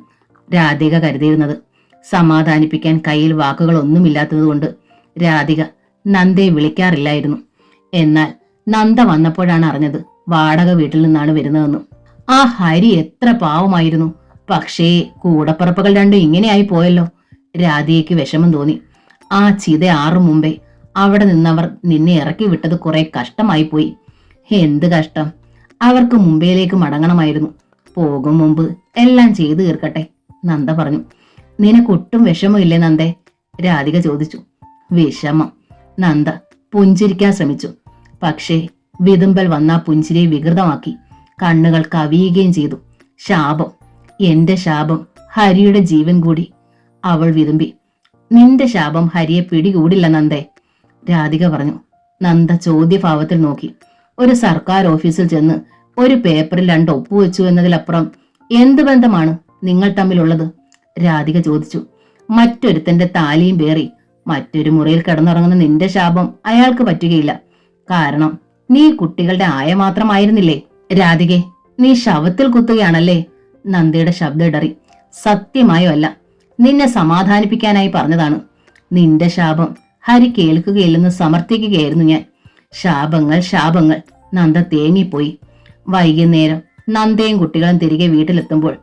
രാധിക കരുതിയിരുന്നത്. സമാധാനിപ്പിക്കാൻ കയ്യിൽ വാക്കുകളൊന്നുമില്ലാത്തതുകൊണ്ട് രാധിക നന്ദയെ വിളിക്കാറില്ലായിരുന്നു. എന്നാൽ നന്ദ വന്നപ്പോഴാണ് അറിഞ്ഞത് വാടക വീട്ടിൽ നിന്നാണ് വരുന്നതെന്ന്. ആ ഹരി എത്ര പാവമായിരുന്നു. പക്ഷേ കൂടപ്പറപ്പുകൾ രണ്ടും ഇങ്ങനെയായി പോയല്ലോ. രാധികയ്ക്ക് വിഷമം തോന്നി. ആ ചിത ആറും മുമ്പേ അവിടെ നിന്നവർ നിന്നെ ഇറക്കി വിട്ടത് കുറെ കഷ്ടമായി പോയി. എന്ത് കഷ്ടം. അവർക്ക് മുംബൈയിലേക്ക് മടങ്ങണമായിരുന്നു. പോകും മുമ്പ് എല്ലാം ചെയ്തു തീർക്കട്ടെ, നന്ദ പറഞ്ഞു. നിനക്കൊട്ടും വിഷമമില്ലേ നന്ദേ? രാധിക ചോദിച്ചു. വിഷമം? നന്ദ പുഞ്ചിരിക്കാൻ ശ്രമിച്ചു. പക്ഷേ വിതുമ്പൽ വന്ന പുഞ്ചിരിയെ വികൃതമാക്കി. കണ്ണുകൾ കവിയുകയും ചെയ്തു. ശാപം, എന്റെ ശാപം ഹരിയുടെ ജീവൻ കൂടി. അവൾ വിതുമ്പി. നിന്റെ ശാപം ഹരിയെ പിടികൂടില്ല നന്ദേ, രാധിക പറഞ്ഞു. നന്ദ ചോദ്യഭാവത്തിൽ നോക്കി. ഒരു സർക്കാർ ഓഫീസിൽ ചെന്ന് ഒരു പേപ്പറിൽ 2 ഒപ്പുവെച്ചു എന്നതിലപ്പുറം എന്ത് ബന്ധമാണ് നിങ്ങൾ തമ്മിലുള്ളത്? രാധിക ചോദിച്ചു. മറ്റൊരുത്തന്റെ താലിയും പേറി മറ്റൊരു മുറിയിൽ കിടന്നുറങ്ങുന്ന നിന്റെ ശാപം അയാൾക്ക് പറ്റുകയില്ല. കാരണം നീ കുട്ടികളുടെ ആയ മാത്രമായിരുന്നില്ലേ? രാധികെ, നീ ശവത്തിൽ കുത്തുകയാണല്ലേ? നന്ദയുടെ ശബ്ദം ഇടറി. സത്യമായോ അല്ല, നിന്നെ സമാധാനിപ്പിക്കാനായി പറഞ്ഞതാണ്. നിന്റെ ശാപം ഹരി കേൾക്കുകയില്ലെന്ന് സമർത്ഥിക്കുകയായിരുന്നു ഞാൻ. ശാപങ്ങൾ ശാപങ്ങൾ. നന്ദ തേങ്ങിപ്പോയി. വൈകുന്നേരം നന്ദയും കുട്ടികളും തിരികെ വീട്ടിലെത്തുമ്പോൾ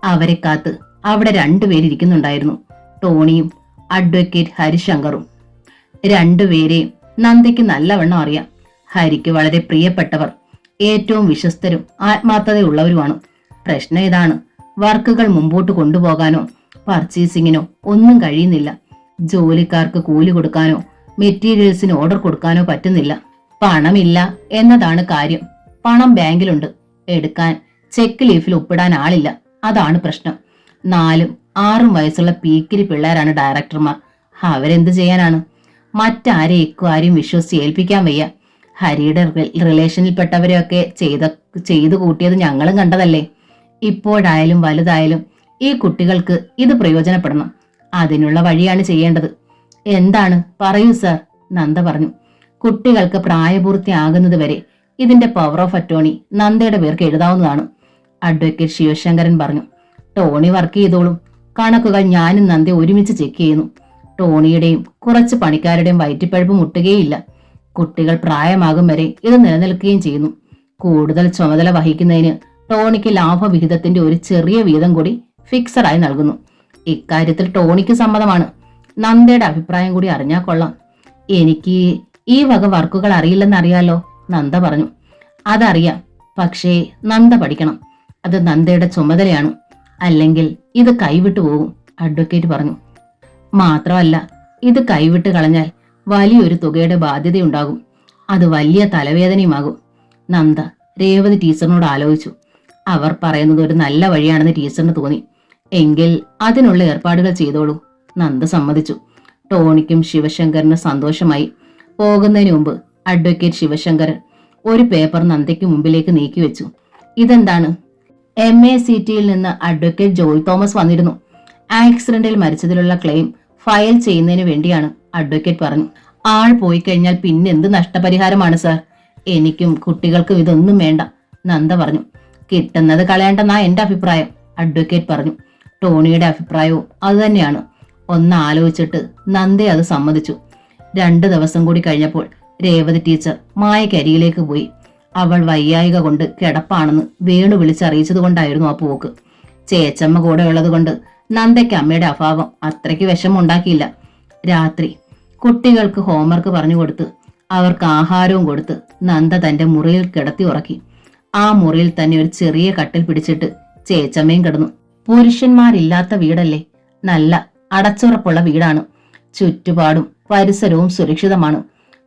അവരെ കാത്ത് അവിടെ 2 പേരിയ്ക്കുന്നുണ്ടായിരുന്നു. ടോണിയും അഡ്വക്കേറ്റ് ഹരിശങ്കറും. 2 പേരെയും നന്ദയ്ക്ക് നല്ലവണ്ണം അറിയാം. ഹരിക്ക് വളരെ പ്രിയപ്പെട്ടവർ, ഏറ്റവും വിശ്വസ്തരും ആത്മാർത്ഥതയുള്ളവരുമാണ്. പ്രശ്നം ഇതാണ്, വർക്കുകൾ മുമ്പോട്ട് കൊണ്ടുപോകാനോ പർച്ചേസിങ്ങിനോ ഒന്നും കഴിയുന്നില്ല. ജോലിക്കാർക്ക് കൂലി കൊടുക്കാനോ മെറ്റീരിയൽസിന് ഓർഡർ കൊടുക്കാനോ പറ്റുന്നില്ല. പണമില്ല എന്നതാണ് കാര്യം. പണം ബാങ്കിലുണ്ട്, എടുക്കാൻ ചെക്ക് ലീഫിൽ ഒപ്പിടാൻ ആളില്ല. അതാണ് പ്രശ്നം. 4ഉം 6ഉം വയസ്സുള്ള പീക്കിരി പിള്ളേരാണ് ഡയറക്ടർമാർ. അവരെന്ത് ചെയ്യാനാണ്? മറ്റാരെ ഇക്കാര്യം വിശ്വസിച്ച് ഏൽപ്പിക്കാൻ വയ്യ. ഹരിയുടെ റിലേഷനിൽപ്പെട്ടവരെയൊക്കെ ചെയ്തു കൂട്ടിയത് ഞങ്ങളും കണ്ടതല്ലേ. ഇപ്പോഴായാലും വലുതായാലും ഈ കുട്ടികൾക്ക് ഇത് പ്രയോജനപ്പെടണം. അതിനുള്ള വഴിയാണ് ചെയ്യേണ്ടത്. എന്താണ് പറയൂ സർ, നന്ദ പറഞ്ഞു. കുട്ടികൾക്ക് പ്രായപൂർത്തിയാകുന്നത് വരെ ഇതിന്റെ പവർ ഓഫ് അറ്റോണി നന്ദയുടെ പേർക്ക് എഴുതാവുന്നതാണ്, അഡ്വക്കേറ്റ് ശിവശങ്കരൻ പറഞ്ഞു. ടോണി വർക്ക് ചെയ്തോളും. കണക്കുകൾ ഞാനും നന്ദ ഒരുമിച്ച് ചെക്ക് ചെയ്യുന്നു. ടോണിയുടെയും കുറച്ച് പണിക്കാരുടെയും വയറ്റിപ്പഴുപ്പ് മുട്ടുകയില്ല. കുട്ടികൾ പ്രായമാകും വരെ ഇത് നിലനിൽക്കുകയും ചെയ്യുന്നു. കൂടുതൽ ചുമതല വഹിക്കുന്നതിന് ടോണിക്ക് ലാഭവിഹിതത്തിന്റെ ഒരു ചെറിയ വീതം കൂടി ഫിക്സഡായി നൽകുന്നു. ഇക്കാര്യത്തിൽ ടോണിക്ക് സമ്മതമാണ്. നന്ദയുടെ അഭിപ്രായം കൂടി അറിഞ്ഞാൽ കൊള്ളാം. എനിക്ക് ഈ വക വർക്കുകൾ അറിയില്ലെന്നറിയാലോ, നന്ദ പറഞ്ഞു. അതറിയാം, പക്ഷേ നന്ദ പഠിക്കണം. അത് നന്ദയുടെ ചുമതലയാണ്. അല്ലെങ്കിൽ ഇത് കൈവിട്ടു പോകും, അഡ്വക്കേറ്റ് പറഞ്ഞു. മാത്രമല്ല, ഇത് കൈവിട്ട് കളഞ്ഞാൽ വലിയൊരു തുകയുടെ ബാധ്യതയുണ്ടാകും. അത് വലിയ തലവേദനയുമാകും. നന്ദ രേവതി ടീച്ചറിനോട് ആലോചിച്ചു. അവർ പറയുന്നത് ഒരു നല്ല വഴിയാണെന്ന് ടീച്ചറിന് തോന്നി. എങ്കിൽ അതിനുള്ള ഏർപ്പാടുകൾ ചെയ്തോളൂ, നന്ദ സമ്മതിച്ചു. ടോണിക്കും ശിവശങ്കറിന് സന്തോഷമായി. പോകുന്നതിന് മുമ്പ് അഡ്വക്കേറ്റ് ശിവശങ്കരൻ ഒരു പേപ്പർ നന്ദയ്ക്ക് മുമ്പിലേക്ക് നീക്കിവെച്ചു. ഇതെന്താണ്? MACTയിൽ നിന്ന് അഡ്വക്കേറ്റ് ജോയ് തോമസ് വന്നിരുന്നു. ആക്സിഡന്റിൽ മരിച്ചതിലുള്ള ക്ലെയിം ഫയൽ ചെയ്യുന്നതിന് വേണ്ടിയാണ്, അഡ്വക്കേറ്റ് പറഞ്ഞു. ആൾ പോയി കഴിഞ്ഞാൽ പിന്നെന്ത് നഷ്ടപരിഹാരമാണ് സാർ? എനിക്കും കുട്ടികൾക്കും ഇതൊന്നും വേണ്ട, നന്ദ പറഞ്ഞു. കിട്ടുന്നത് കളയേണ്ടെന്നാ എന്റെ അഭിപ്രായം, അഡ്വക്കേറ്റ് പറഞ്ഞു. ടോണിയുടെ അഭിപ്രായവും അതുതന്നെയാണ്. ഒന്ന് ആലോചിച്ചിട്ട് നന്ദെ അത് സമ്മതിച്ചു. 2 ദിവസം കൂടി കഴിഞ്ഞപ്പോൾ രേവതി ടീച്ചർ മായക്കരിയിലേക്ക് പോയി. അവൾ വയ്യായിക കൊണ്ട് കിടപ്പാണെന്ന് വേണു വിളിച്ചറിയിച്ചതുകൊണ്ടായിരുന്നു ആ പോക്ക്. ചേച്ചമ്മ കൂടെ ഉള്ളതുകൊണ്ട് നന്ദയ്ക്ക് അമ്മയുടെ അഭാവം അത്രയ്ക്ക് വിഷമമുണ്ടാക്കിയില്ല. രാത്രി കുട്ടികൾക്ക് ഹോംവർക്ക് പറഞ്ഞു കൊടുത്ത് അവർക്ക് ആഹാരവും കൊടുത്ത് നന്ദ തന്റെ മുറിയിൽ കിടത്തി ഉറക്കി. ആ മുറിയിൽ തന്നെ ഒരു ചെറിയ കട്ടിൽ പിടിച്ചിട്ട് ചേച്ചമ്മയും കിടന്നു. പുരുഷന്മാരില്ലാത്ത വീടല്ലേ, നല്ല അടച്ചുറപ്പുള്ള വീടാണ്. ചുറ്റുപാടും പരിസരവും സുരക്ഷിതമാണ്.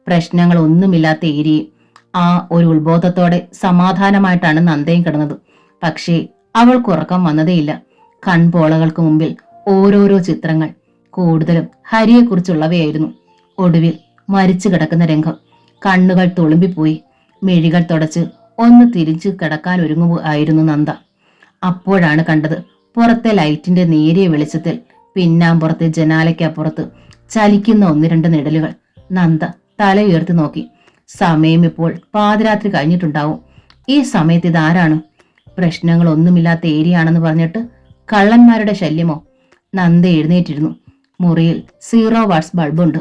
പ്രശ്നങ്ങൾ ഒന്നുമില്ലാത്ത ഏരിയയും. ആ ഒരു ഉത്ബോധത്തോടെ സമാധാനമായിട്ടാണ് നന്ദയും കിടന്നത്. പക്ഷേ അവൾക്ക് ഉറക്കം വന്നതേയില്ല. കൺപോളകൾക്ക് മുമ്പിൽ ഓരോരോ ചിത്രങ്ങൾ, കൂടുതലും ഹരിയെക്കുറിച്ചുള്ളവയായിരുന്നു. ഒടുവിൽ മരിച്ചു കിടക്കുന്ന രംഗം. കണ്ണുകൾ തുളുമ്പിപ്പോയി. മിഴികൾ തുടച്ച് ഒന്ന് തിരിച്ചു കിടക്കാൻ ഒരുങ്ങുകയായിരുന്നു നന്ദ. അപ്പോഴാണ് കണ്ടത്, പുറത്തെ ലൈറ്റിന്റെ നേരിയ വെളിച്ചത്തിൽ പിന്നാമ്പുറത്തെ ജനാലയ്ക്കപ്പുറത്ത് ചലിക്കുന്ന 1-2 നിഴലുകൾ. നന്ദ തല ഉയർത്തി നോക്കി. സമയം ഇപ്പോൾ പാതിരാത്രി കഴിഞ്ഞിട്ടുണ്ടാവും. ഈ സമയത്ത് ഇതാരാണ്? പ്രശ്നങ്ങളൊന്നുമില്ലാത്ത ഏരിയയാണെന്ന് പറഞ്ഞിട്ട് കള്ളന്മാരുടെ ശല്യമോ? നന്ദ എഴുന്നേറ്റിരുന്നു. മുറിയിൽ 0 വാട്ട്സ് ബൾബുണ്ട്.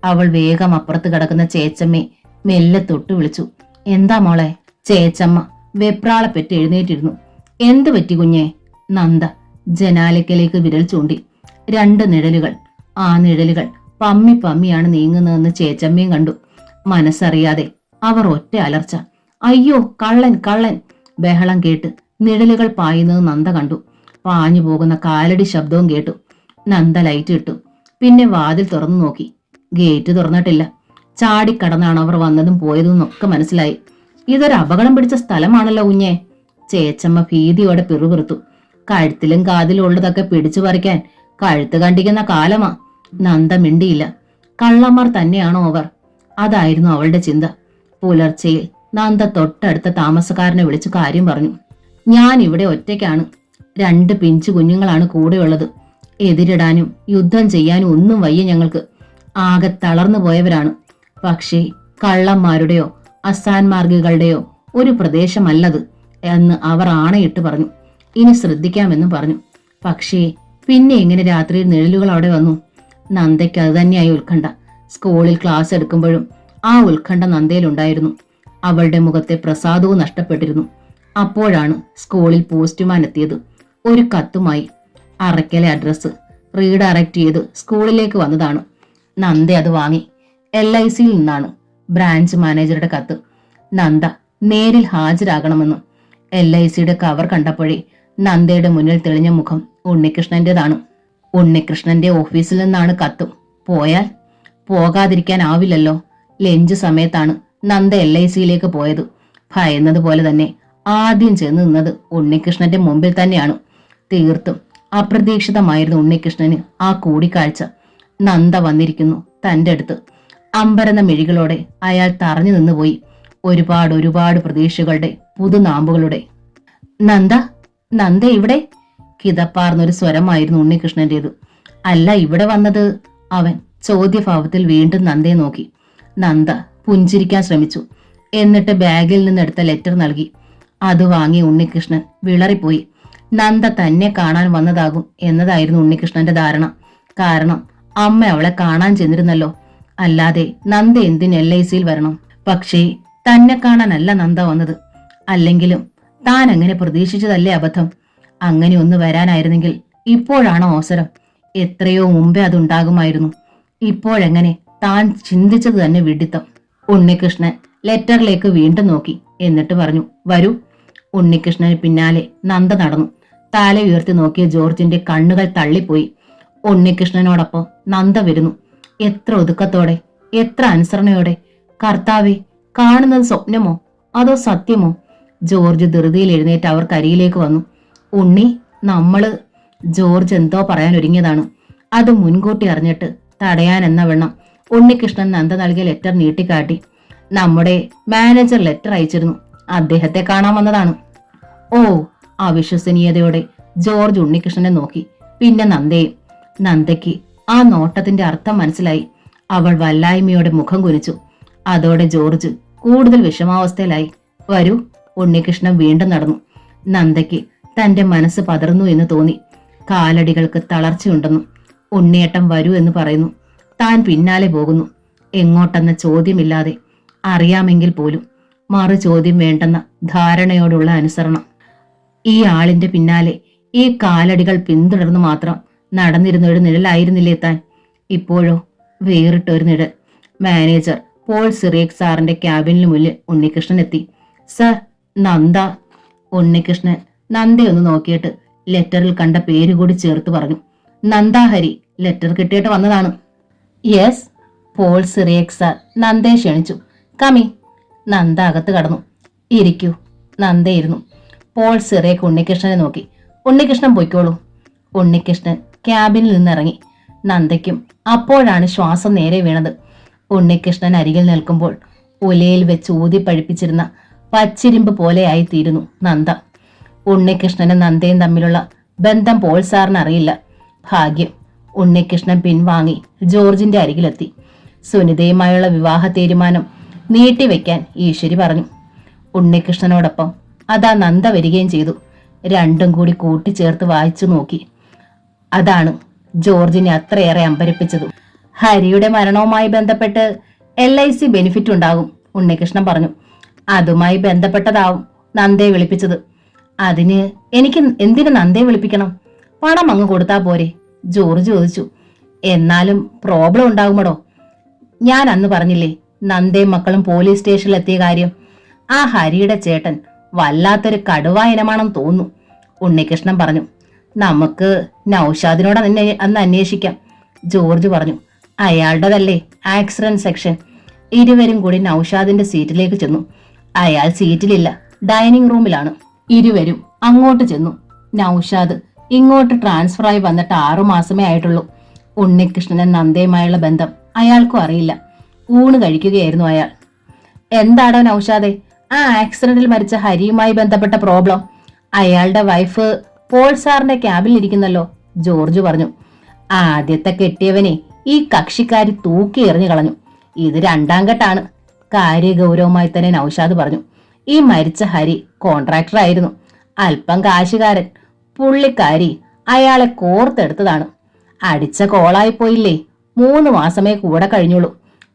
അവൾ വേഗം അപ്പുറത്ത് കിടക്കുന്ന ചേച്ചമ്മയെ മെല്ലെ തൊട്ടു വിളിച്ചു. എന്താ മോളെ? ചേച്ചമ്മ വെപ്രാളപ്പെട്ട് എഴുന്നേറ്റിരുന്നു. എന്തു പറ്റി കുഞ്ഞേ? നന്ദ ജനാലയ്ക്കലേക്ക് വിരൽ ചൂണ്ടി. 2 നിഴലുകൾ. ആ നിഴലുകൾ പമ്മി പമ്മിയാണ് നീങ്ങുന്നതെന്ന് ചേച്ചമ്മയും കണ്ടു. മനസ്സറിയാതെ അവർ ഒറ്റ അലർച്ച. അയ്യോ, കള്ളൻ കള്ളൻ! ബഹളം കേട്ട് നിഴലുകൾ പായുന്നത് നന്ദ കണ്ടു. പാഞ്ഞു പോകുന്ന കാലടി ശബ്ദവും കേട്ടു. നന്ദ ലൈറ്റ് ഇട്ടു. പിന്നെ വാതിൽ തുറന്നു നോക്കി. ഗേറ്റ് തുറന്നിട്ടില്ല. ചാടിക്കടന്നാണ് അവർ വന്നതും പോയതും ഒക്കെ മനസ്സിലായി. ഇതൊരു അപകടം പിടിച്ച സ്ഥലമാണല്ലോ കുഞ്ഞെ. ചേച്ചമ്മ ഭീതിയോടെ പിറുപിറുത്തു. കഴുത്തിലും കാതിലും ഉള്ളതൊക്കെ പിടിച്ചു പറിക്കാൻ കഴുത്ത് കണ്ടിക്കുന്ന കാലമാ. നന്ദ മിണ്ടിയില്ല. കള്ളന്മാർ തന്നെയാണോ അവർ? അതായിരുന്നു അവളുടെ ചിന്ത. പുലർച്ചയിൽ നന്ദ തൊട്ടടുത്ത താമസക്കാരനെ വിളിച്ചു കാര്യം പറഞ്ഞു. ഞാൻ ഇവിടെ ഒറ്റയ്ക്കാണ്. 2 പിഞ്ചു കുഞ്ഞുങ്ങളാണ് കൂടെയുള്ളത്. എതിരിടാനും യുദ്ധം ചെയ്യാനും ഒന്നും വയ്യ ഞങ്ങൾക്ക്. ആകെ തളർന്നു പോയവരാണ്. പക്ഷേ കള്ളന്മാരുടെയോ അസാൻമാർഗികളുടെയോ ഒരു പ്രദേശമല്ലത് എന്ന് അവർ ആണയിട്ട് പറഞ്ഞു. ഇനി ശ്രദ്ധിക്കാമെന്നും പറഞ്ഞു. പക്ഷേ പിന്നെ എങ്ങനെ രാത്രിയിൽ നിഴലുകൾ അവിടെ വന്നു? നന്ദയ്ക്ക് അത് തന്നെയായി ഉത്കണ്ഠ. സ്കൂളിൽ ക്ലാസ് എടുക്കുമ്പോഴും ആ ഉത്കണ്ഠ നന്ദയിലുണ്ടായിരുന്നു. അവളുടെ മുഖത്തെ പ്രസാദവും നഷ്ടപ്പെട്ടിരുന്നു. അപ്പോഴാണ് സ്കൂളിൽ പോസ്റ്റ്മാൻ എത്തിയത്. ഒരു കത്തുമായി. അറയ്ക്കലെ അഡ്രസ്സ് റീഡയറക്റ്റ് ചെയ്ത് സ്കൂളിലേക്ക് വന്നതാണ്. നന്ദ അത് വാങ്ങി. LICയിൽ നിന്നാണ്. ബ്രാഞ്ച് മാനേജറുടെ കത്ത്. നന്ദ നേരിൽ ഹാജരാകണമെന്ന്. LICയുടെ കവർ കണ്ടപ്പോഴേ നന്ദയുടെ മുന്നിൽ തെളിഞ്ഞ മുഖം ഉണ്ണികൃഷ്ണന്റേതാണ്. ഉണ്ണികൃഷ്ണന്റെ ഓഫീസിൽ നിന്നാണ് കത്തും. പോയാൽ പോകാതിരിക്കാനാവില്ലല്ലോ. ലഞ്ച് സമയത്താണ് നന്ദ LICയിലേക്ക് പോയത്. ഭയന്നതുപോലെ തന്നെ ആദ്യം ചെന്ന് നിന്നത് ഉണ്ണികൃഷ്ണന്റെ മുമ്പിൽ തന്നെയാണ്. തീർത്തും അപ്രതീക്ഷിതമായിരുന്നു ഉണ്ണികൃഷ്ണന് ആ കൂടിക്കാഴ്ച. നന്ദ വന്നിരിക്കുന്നു തന്റെ അടുത്ത്. അമ്പരന്ന മിഴികളോടെ അയാൾ തറഞ്ഞു നിന്നുപോയി. ഒരുപാട് പ്രതീക്ഷകളുടെ പുതുനാമ്പുകളുടെ. നന്ദ, നന്ദ ഇവിടെ? കിതപ്പാർന്നൊരു സ്വരമായിരുന്നു ഉണ്ണികൃഷ്ണന്റേത്. അല്ല, ഇവിടെ വന്നത്? അവൻ ചോദ്യഭാവത്തിൽ വീണ്ടും നന്ദയെ നോക്കി. നന്ദ പുഞ്ചിരിക്കാൻ ശ്രമിച്ചു. എന്നിട്ട് ബാഗിൽ നിന്നെടുത്ത ലെറ്റർ നൽകി. അത് വാങ്ങി ഉണ്ണികൃഷ്ണൻ വിളറിപ്പോയി. നന്ദ തന്നെ കാണാൻ വന്നതാകും എന്നതായിരുന്നു ഉണ്ണികൃഷ്ണന്റെ ധാരണ. കാരണം അമ്മ അവളെ കാണാൻ ചെന്നിരുന്നല്ലോ. അല്ലാതെ നന്ദ എന്തിന് LICയിൽ വരണം? പക്ഷേ തന്നെ കാണാനല്ല നന്ദ വന്നത്. അല്ലെങ്കിലും താൻ അങ്ങനെ പ്രതീക്ഷിച്ചതല്ലേ അബദ്ധം. അങ്ങനെ ഒന്ന് വരാനായിരുന്നെങ്കിൽ ഇപ്പോഴാണോ അവസരം? എത്രയോ മുമ്പേ അതുണ്ടാകുമായിരുന്നു. ഇപ്പോഴെങ്ങനെ? താൻ ചിന്തിച്ചത് തന്നെ വിഡിത്തം. ഉണ്ണികൃഷ്ണൻ ലെറ്ററിലേക്ക് വീണ്ടും നോക്കി. എന്നിട്ട് പറഞ്ഞു, വരൂ. ഉണ്ണികൃഷ്ണന് പിന്നാലെ നന്ദ നടന്നു. തല ഉയർത്തി നോക്കിയ ജോർജിന്റെ കണ്ണുകൾ തള്ളിപ്പോയി. ഉണ്ണികൃഷ്ണനോടൊപ്പം നന്ദ വരുന്നു. എത്ര ഒതുക്കത്തോടെ, എത്ര അനുസരണയോടെ! കർത്താവേ, കാണുന്നത് സ്വപ്നമോ അതോ സത്യമോ? ജോർജ് ധൃതിയിൽ എഴുന്നേറ്റ് അവർ കരിയിലേക്ക് വന്നു. ഉണ്ണി, നമ്മള്... ജോർജ് എന്തോ പറയാൻ ഒരുങ്ങിയതാണ്. അത് മുൻകൂട്ടി അറിഞ്ഞിട്ട് തടയാൻ എന്ന വണ്ണം ഉണ്ണികൃഷ്ണൻ നന്ദ നൽകിയ ലെറ്റർ നീട്ടിക്കാട്ടി. നമ്മുടെ മാനേജർ ലെറ്റർ അയച്ചിരുന്നു. അദ്ദേഹത്തെ കാണാൻ വന്നതാണ്. ഓ! അവിശ്വസനീയതയോടെ ജോർജ് ഉണ്ണികൃഷ്ണനെ നോക്കി. പിന്നെ നന്ദയും. നന്ദയ്ക്ക് ആ നോട്ടത്തിന്റെ അർത്ഥം മനസ്സിലായി. അവൾ വല്ലായ്മയോടെ മുഖം കുനിച്ചു. അതോടെ ജോർജ് കൂടുതൽ വിഷമാവസ്ഥയിലായി. വരൂ. ഉണ്ണികൃഷ്ണൻ വീണ്ടും നടന്നു. നന്ദയ്ക്ക് തന്റെ മനസ്സ് പതർന്നു എന്ന് തോന്നി. കാലടികൾക്ക് തളർച്ചയുണ്ടെന്നു. ഉണ്ണിയേട്ടൻ വരൂ എന്ന് പറയുന്നു. താൻ പിന്നാലെ പോകുന്നു. എങ്ങോട്ടെന്ന ചോദ്യമില്ലാതെ. അറിയാമെങ്കിൽ പോലും മറു ചോദ്യം വേണ്ടെന്ന ധാരണയോടുള്ള അനുസരണം. ഈ ആളിന്റെ പിന്നാലെ ഈ കാലടികൾ പിന്തുടർന്നു മാത്രം നടന്നിരുന്ന ഒരു നിഴലായിരുന്നില്ലേ താൻ? ഇപ്പോഴോ വേറിട്ടൊരു നിഴൽ. മാനേജർ പോൾ സിറിയക് സാറിന്റെ ക്യാബിനിന് മുന്നിൽ ഉണ്ണികൃഷ്ണൻ എത്തി. സർ, നന്ദ. ഉണ്ണികൃഷ്ണൻ നന്ദയൊന്ന് നോക്കിയിട്ട് ലെറ്ററിൽ കണ്ട പേര് കൂടി ചേർത്ത് പറഞ്ഞു. നന്ദാഹരി. ലെറ്റർ കിട്ടിയിട്ട് വന്നതാണ്. യെസ്. പോൾ സിറിയക് സാർ നന്ദയെ ക്ഷണിച്ചു. കമി. നന്ദ അകത്ത് കടന്നു. ഇരിക്കൂ. നന്ദയിരുന്നു. പോൾ സിറിയക് ഉണ്ണികൃഷ്ണനെ നോക്കി. ഉണ്ണികൃഷ്ണൻ പൊയ്ക്കോളൂ. ഉണ്ണികൃഷ്ണൻ ക്യാബിനിൽ നിന്നിറങ്ങി. നന്ദയ്ക്കും അപ്പോഴാണ് ശ്വാസം നേരെ വീണത്. ഉണ്ണികൃഷ്ണൻ അരികിൽ നിൽക്കുമ്പോൾ ഉലയിൽ വെച്ച് ഊതി പഴിപ്പിച്ചിരുന്ന പച്ചിരിമ്പ് പോലെയായി തീരുന്നു നന്ദ. ഉണ്ണികൃഷ്ണനും നന്ദയും തമ്മിലുള്ള ബന്ധം പോൾ സാറിന് അറിയില്ല. ഭാഗ്യം. ഉണ്ണികൃഷ്ണൻ പിൻവാങ്ങി ജോർജിന്റെ അരികിലെത്തി. സുനിതയുമായുള്ള വിവാഹ തീരുമാനം നീട്ടിവെക്കാൻ ഈശ്വരി പറഞ്ഞു. ഉണ്ണികൃഷ്ണനോടൊപ്പം അതാ നന്ദ വരികയും ചെയ്തു. രണ്ടും കൂടി കൂട്ടിച്ചേർത്ത് വായിച്ചു നോക്കി. അതാണ് ജോർജിനെ അത്രയേറെ അമ്പരപ്പിച്ചതും. ഹരിയുടെ മരണവുമായി ബന്ധപ്പെട്ട് LIC ബെനിഫിറ്റ് ഉണ്ടാകും, ഉണ്ണികൃഷ്ണൻ പറഞ്ഞു. അതുമായി ബന്ധപ്പെട്ടതാവും നന്ദയെ വിളിപ്പിച്ചത്. അതിന് എനിക്ക് എന്തിനു നന്ദയെ വിളിപ്പിക്കണം? പണം അങ്ങ് കൊടുത്താ പോരെ? ജോർജ് ചോദിച്ചു. എന്നാലും പ്രോബ്ലം ഉണ്ടാകുമടോ. ഞാൻ അന്ന് പറഞ്ഞില്ലേ നന്ദയും മക്കളും പോലീസ് സ്റ്റേഷനിലെത്തിയ കാര്യം. ആ ഹരിയുടെ ചേട്ടൻ വല്ലാത്തൊരു കടുവ ഇനമാണെന്ന് തോന്നുന്നു, ഉണ്ണികൃഷ്ണൻ പറഞ്ഞു. നമുക്ക് നൌഷാദിനോട് അന്ന് അന്വേഷിക്കാം, ജോർജ് പറഞ്ഞു. അയാളുടേതല്ലേ ആക്സിഡന്റ് സെക്ഷൻ. ഇരുവരും കൂടി നൌഷാദിന്റെ സീറ്റിലേക്ക് ചെന്നു. അയാൾ സീറ്റിലില്ല, ഡൈനിങ് റൂമിലാണ്. ഇരുവരും അങ്ങോട്ട് ചെന്നു. നൌഷാദ് ഇങ്ങോട്ട് ട്രാൻസ്ഫർ ആയി വന്നിട്ട് 6 മാസമേ ആയിട്ടുള്ളൂ. ഉണ്ണികൃഷ്ണനും നന്ദയുമായുള്ള ബന്ധം അയാൾക്കും അറിയില്ല. ഊണ് കഴിക്കുകയായിരുന്നു അയാൾ. എന്താടോ നൌഷാദെ, ആ ആക്സിഡന്റിൽ മരിച്ച ഹരിയുമായി ബന്ധപ്പെട്ട പ്രോബ്ലം? അയാളുടെ വൈഫ് പോൾ സാറിന്റെ ക്യാബിൽ ഇരിക്കുന്നല്ലോ, ജോർജ് പറഞ്ഞു. ആദ്യത്തെ കെട്ടിയവനെ ഈ കക്ഷിക്കാരി തൂക്കി എറിഞ്ഞു കളഞ്ഞു. ഇത് 2ാം കെട്ടാണ്, കാര്യഗൗരവമായി തന്നെ നൌഷാദ് പറഞ്ഞു. ഈ മരിച്ച ഹരി കോൺട്രാക്ടർ ആയിരുന്നു, അല്പം കാശുകാരൻ. പുള്ളിക്കാരി അയാളെ കോർത്തെടുത്തതാണ്. അടിച്ച കോളായി പോയില്ലേ. 3 മാസമേ കൂടെ കഴിഞ്ഞുള്ളൂ.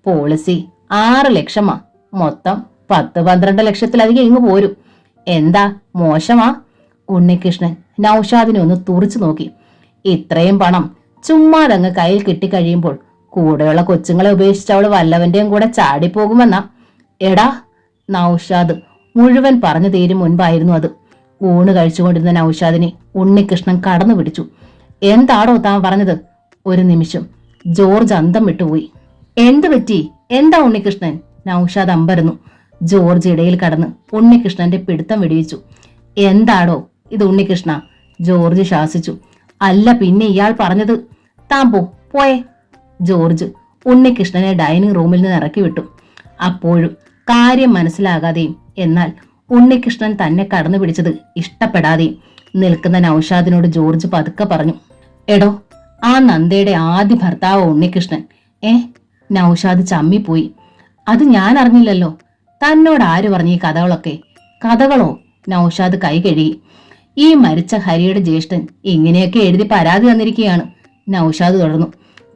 പോളിസി 6 ലക്ഷമാ. മൊത്തം 10-12 ലക്ഷത്തിലധികം ഇങ്ങ് പോരും. എന്താ മോശമാ? ഉണ്ണികൃഷ്ണൻ നൌഷാദിനെ ഒന്ന് തുറിച്ചു നോക്കി. ഇത്രയും പണം ചുമ്മാതങ്ങ് കയ്യിൽ കിട്ടിക്കഴിയുമ്പോൾ കൂടെയുള്ള കൊച്ചുങ്ങളെ ഉപേക്ഷിച്ച് അവള് വല്ലവന്റെയും കൂടെ ചാടിപ്പോകുമെന്നാ. എടാ, നൌഷാദ് മുഴുവൻ പറഞ്ഞു തീരും മുൻപായിരുന്നു അത്. ഊണ് കഴിച്ചുകൊണ്ടിരുന്ന നൌഷാദിനെ ഉണ്ണികൃഷ്ണൻ കടന്നു പിടിച്ചു. എന്താടോ താൻ പറഞ്ഞത്? ഒരു നിമിഷം ജോർജ് അന്തം വിട്ടുപോയി. എന്തു പറ്റി? എന്താ ഉണ്ണികൃഷ്ണൻ? നൌഷാദ് അമ്പരന്നു. ജോർജ് ഇടയിൽ കടന്ന് ഉണ്ണികൃഷ്ണന്റെ പിടുത്തം വെടിവെച്ചു. എന്താടോ ഇത് ഉണ്ണികൃഷ്ണ? ജോർജ് ശാസിച്ചു. അല്ല പിന്നെ ഇയാൾ പറഞ്ഞത്. താൻ പോയേ. ജോർജ് ഉണ്ണികൃഷ്ണനെ ഡൈനിങ് റൂമിൽ നിന്ന് ഇറക്കി വിട്ടു. അപ്പോഴും കാര്യം മനസ്സിലാകാതെയും എന്നാൽ ഉണ്ണികൃഷ്ണൻ തന്നെ കടന്നു പിടിച്ചത് ഇഷ്ടപ്പെടാതെയും നിൽക്കുന്ന നൌഷാദിനോട് ജോർജ് പതുക്കെ പറഞ്ഞു. എടോ, ആ നന്ദയുടെ ആദ്യ ഭർത്താവ് ഉണ്ണികൃഷ്ണൻ. നൌഷാദ് ചമ്മിപ്പോയി. അത് ഞാൻ അറിഞ്ഞില്ലല്ലോ. തന്നോട് ആര് പറഞ്ഞു ഈ കഥകളൊക്കെ? കഥകളോ? നൌഷാദ് കൈ കഴുകി. ഈ മരിച്ച ഹരിയുടെ ജ്യേഷ്ഠൻ ഇങ്ങനെയൊക്കെ എഴുതി പരാതി തന്നിരിക്കുകയാണ്, നൌഷാദ് തുടർന്നു.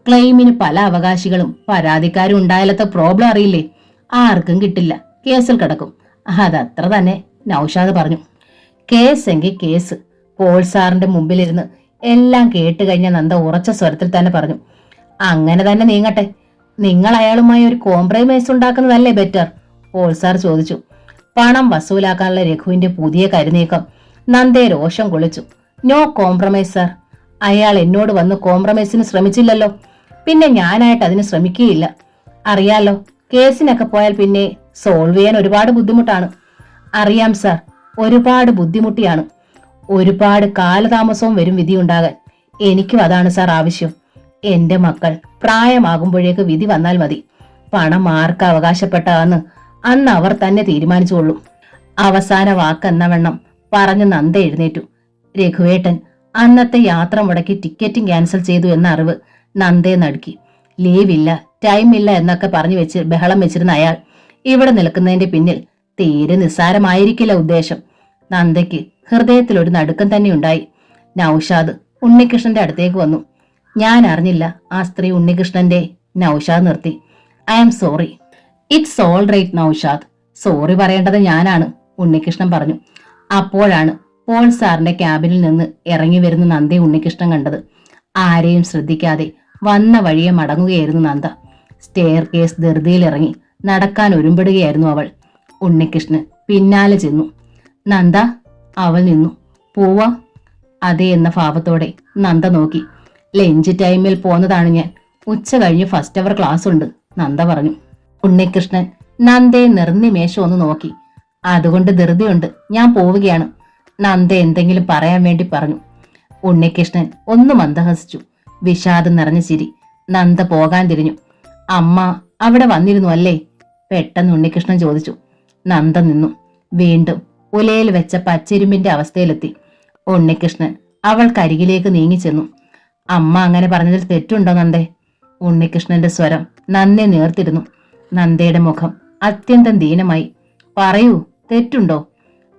ക്ലെയിമിന് പല അവകാശികളും പരാതിക്കാരും ഉണ്ടായാലത്തെ പ്രോബ്ലം അറിയില്ലേ? ആർക്കും കിട്ടില്ല, കേസിൽ കിടക്കും. അതത്ര തന്നെ, നൌഷാദ് പറഞ്ഞു. കേസെങ്കിൽ കേസ്. പോൾ സാറിന്റെ മുമ്പിലിരുന്ന് എല്ലാം കേട്ട് കഴിഞ്ഞ നന്ദ ഉറച്ച സ്വരത്തിൽ തന്നെ പറഞ്ഞു. അങ്ങനെ തന്നെ നീങ്ങട്ടെ. നിങ്ങൾ അയാളുമായി ഒരു കോംപ്രമൈസ് ഉണ്ടാക്കുന്നതല്ലേ ബെറ്റർ? പോൾ സാർ ചോദിച്ചു. പണം വസൂലാക്കാനുള്ള രഘുവിന്റെ പുതിയ കരുനീക്കം നന്ദയെ രോഷം കൊള്ളിച്ചു. No compromise sir. അയാൾ എന്നോട് വന്ന് കോംപ്രമൈസിന് ശ്രമിച്ചില്ലല്ലോ, പിന്നെ ഞാനായിട്ട് അതിന് ശ്രമിക്കുകയില്ല. അറിയാലോ, കേസിനൊക്കെ പോയാൽ പിന്നെ സോൾവ് ചെയ്യാൻ ഒരുപാട് ബുദ്ധിമുട്ടാണ്. അറിയാം സാർ, ഒരുപാട് ബുദ്ധിമുട്ടിയാണ്. ഒരുപാട് കാലതാമസവും വരും വിധിയുണ്ടാകാൻ. എനിക്കും അതാണ് സാർ ആവശ്യം. എന്റെ മക്കൾ പ്രായമാകുമ്പോഴേക്ക് വിധി വന്നാൽ മതി. പണം ആർക്ക് അവകാശപ്പെട്ടതാന്ന് അന്ന് അവർ തന്നെ തീരുമാനിച്ചുകൊള്ളൂ. അവസാന വാക്കെന്നവണ്ണം പറഞ്ഞ് നന്ദ എഴുന്നേറ്റു. രഘുവേട്ടൻ അന്നത്തെ യാത്ര മുടക്കി ടിക്കറ്റും ക്യാൻസൽ ചെയ്തു എന്ന അറിവ് നന്ദയെ നടുക്കി. ലീവില്ല, ടൈമില്ല എന്നൊക്കെ പറഞ്ഞു വെച്ച് ബഹളം വെച്ചിരുന്ന അയാൾ ഇവിടെ നിൽക്കുന്നതിന്റെ പിന്നിൽ തീരെ നിസ്സാരമായിരിക്കില്ല ഉദ്ദേശം. നന്ദയ്ക്ക് ഹൃദയത്തിൽ ഒരു നടുക്കം തന്നെ ഉണ്ടായി. നൌഷാദ് ഉണ്ണികൃഷ്ണന്റെ അടുത്തേക്ക് വന്നു. ഞാൻ അറിഞ്ഞില്ല ആ സ്ത്രീ ഉണ്ണികൃഷ്ണന്റെ. നൌഷാദ് നിർത്തി. I am sorry. It's all right Naushad. Sorry പറയേണ്ടത് ഞാനാണ്, ഉണ്ണികൃഷ്ണൻ പറഞ്ഞു. അപ്പോഴാണ് പോൾ സാറിന്റെ ക്യാബിനിൽ നിന്ന് ഇറങ്ങി വരുന്ന നന്ദയെ ഉണ്ണികൃഷ്ണൻ കണ്ടത്. ആരെയും ശ്രദ്ധിക്കാതെ വന്ന വഴിയെ മടങ്ങുകയായിരുന്നു നന്ദ. സ്റ്റെയർ കേസ് ധൃതിയിലിറങ്ങി നടക്കാൻ ഒരുമ്പെടുകയായിരുന്നു അവൾ. ഉണ്ണികൃഷ്ണൻ പിന്നാലെ ചെന്നു. നന്ദ. അവൾ നിന്നു. പോവാ? അതെ എന്ന ഭാവത്തോടെ നന്ദ നോക്കി. ലഞ്ച് ടൈമിൽ പോന്നതാണ് ഞാൻ. ഉച്ച കഴിഞ്ഞ് ഫസ്റ്റ് അവർ ക്ലാസ് ഉണ്ട്, നന്ദ പറഞ്ഞു. ഉണ്ണികൃഷ്ണൻ നന്ദയെ നിർനിമേഷം ഒന്ന് നോക്കി. അതുകൊണ്ട് ധൃതിയുണ്ട്, ഞാൻ പോവുകയാണ്, നന്ദ എന്തെങ്കിലും പറയാൻ വേണ്ടി പറഞ്ഞു. ഉണ്ണികൃഷ്ണൻ ഒന്ന് മന്ദഹസിച്ചു. വിഷാദം നിറഞ്ഞ ചിരി. നന്ദ പോകാൻ തിരിഞ്ഞു. അമ്മ അവിടെ വന്നിരുന്നു അല്ലേ? പെട്ടെന്ന് ഉണ്ണികൃഷ്ണൻ ചോദിച്ചു. നന്ദ നിന്നു. വീണ്ടും ഉലയിൽ വെച്ച പച്ചിരുമ്പിന്റെ അവസ്ഥയിലെത്തി. ഉണ്ണികൃഷ്ണൻ അവൾക്കരികിലേക്ക് നീങ്ങിച്ചെന്നു. അമ്മ അങ്ങനെ പറഞ്ഞതിൽ തെറ്റുണ്ടോ നന്ദേ? ഉണ്ണികൃഷ്ണന്റെ സ്വരം നന്നെ നേർത്തിരുന്നു. നന്ദയുടെ മുഖം അത്യന്തം ദീനമായി. പറയൂ, തെറ്റുണ്ടോ?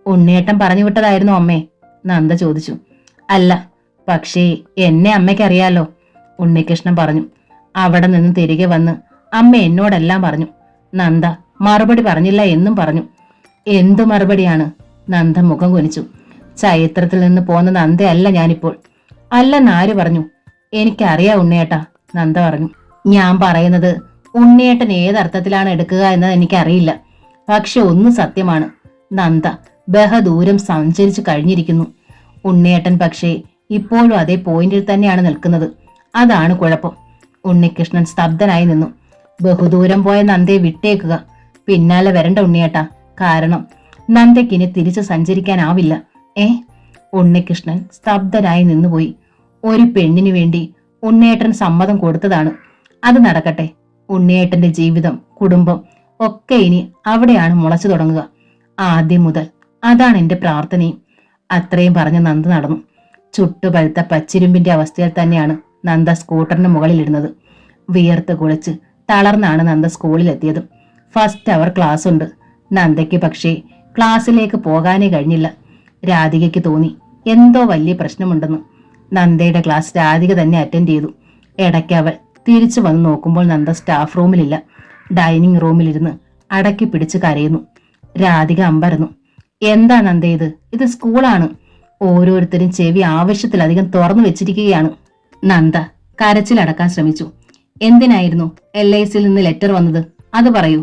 ഉണ്ണിയേട്ടൻ പറഞ്ഞു വിട്ടതായിരുന്നു അമ്മേ, നന്ദ ചോദിച്ചു. അല്ല, പക്ഷേ എന്നെ അമ്മയ്ക്കറിയാലോ, ഉണ്ണികൃഷ്ണൻ പറഞ്ഞു. അവിടെ നിന്ന് തിരികെ വന്ന് അമ്മ എന്നോടെല്ലാം പറഞ്ഞു. നന്ദ മറുപടി പറഞ്ഞില്ല എന്നും പറഞ്ഞു. എന്തു മറുപടിയാണ്? നന്ദ മുഖം കുനിച്ചു. ചരിത്രത്തിൽ നിന്ന് പോന്ന നന്ദയല്ല ഞാനിപ്പോൾ. അല്ലെന്നാര് പറഞ്ഞു? എനിക്കറിയാം ഉണ്ണിയേട്ടാ, നന്ദ പറഞ്ഞു. ഞാൻ പറയുന്നത് ഉണ്ണിയേട്ടൻ ഏതർത്ഥത്തിലാണ് എടുക്കുക എന്നത് എനിക്കറിയില്ല. പക്ഷെ ഒന്ന് സത്യമാണ്, നന്ദ ബഹദൂരം സഞ്ചരിച്ചു കഴിഞ്ഞിരിക്കുന്നു. ഉണ്ണിയേട്ടൻ പക്ഷേ ഇപ്പോഴും അതേ പോയിന്റിൽ തന്നെയാണ് നിൽക്കുന്നത്. അതാണ് കുഴപ്പം. ഉണ്ണികൃഷ്ണൻ സ്തബ്ധനായി നിന്നു. ബഹുദൂരം പോയ നന്ദയെ വിട്ടേക്കുക, പിന്നാലെ വരണ്ട ഉണ്ണിയേട്ടാ. കാരണം നന്ദയ്ക്കിനി തിരിച്ചു സഞ്ചരിക്കാനാവില്ല. ഉണ്ണികൃഷ്ണൻ സ്തബ്ധനായി നിന്നുപോയി. ഒരു പെണ്ണിനു വേണ്ടി ഉണ്ണിയേട്ടൻ സമ്മതം കൊടുത്തതാണ്. അത് നടക്കട്ടെ. ഉണ്ണിയേട്ടന്റെ ജീവിതം, കുടുംബം ഒക്കെ ഇനി അവിടെയാണ് മുളച്ചു തുടങ്ങുക. ആദ്യം മുതൽ അതാണ് എന്റെ പ്രാർത്ഥനയും. അത്രയും പറഞ്ഞ് നന്ദ നടന്നു. ചുട്ടുപഴുത്ത പച്ചിരുമ്പിന്റെ അവസ്ഥയിൽ തന്നെയാണ് നന്ദ സ്കൂട്ടറിന് മുകളിലിരുന്നത്. വിയർത്ത് കുളിച്ച് തളർന്നാണ് നന്ദ സ്കൂളിലെത്തിയത്. ഫസ്റ്റ് അവർ ക്ലാസ് ഉണ്ട്. നന്ദയ്ക്ക് പക്ഷേ ക്ലാസ്സിലേക്ക് പോകാനേ കഴിഞ്ഞില്ല. രാധികയ്ക്ക് തോന്നി എന്തോ വലിയ പ്രശ്നമുണ്ടെന്ന്. നന്ദയുടെ ക്ലാസ് രാധിക തന്നെ അറ്റൻഡ് ചെയ്തു. ഇടയ്ക്ക് അവൾ തിരിച്ചു വന്ന് നോക്കുമ്പോൾ നന്ദ സ്റ്റാഫ് റൂമിലില്ല. ഡൈനിങ് റൂമിലിരുന്ന് അടക്കി പിടിച്ച് കരയുന്നു. രാധിക അമ്പരന്നു. എന്താ നന്ദ ഇത് സ്കൂളാണ്. ഓരോരുത്തരും ചെവി ആവശ്യത്തിലധികം തുറന്നു വെച്ചിരിക്കുകയാണ്. നന്ദ കരച്ചിലടക്കാൻ ശ്രമിച്ചു. എന്തിനായിരുന്നു LICയിൽ നിന്ന് ലെറ്റർ വന്നത്? അത് പറയൂ.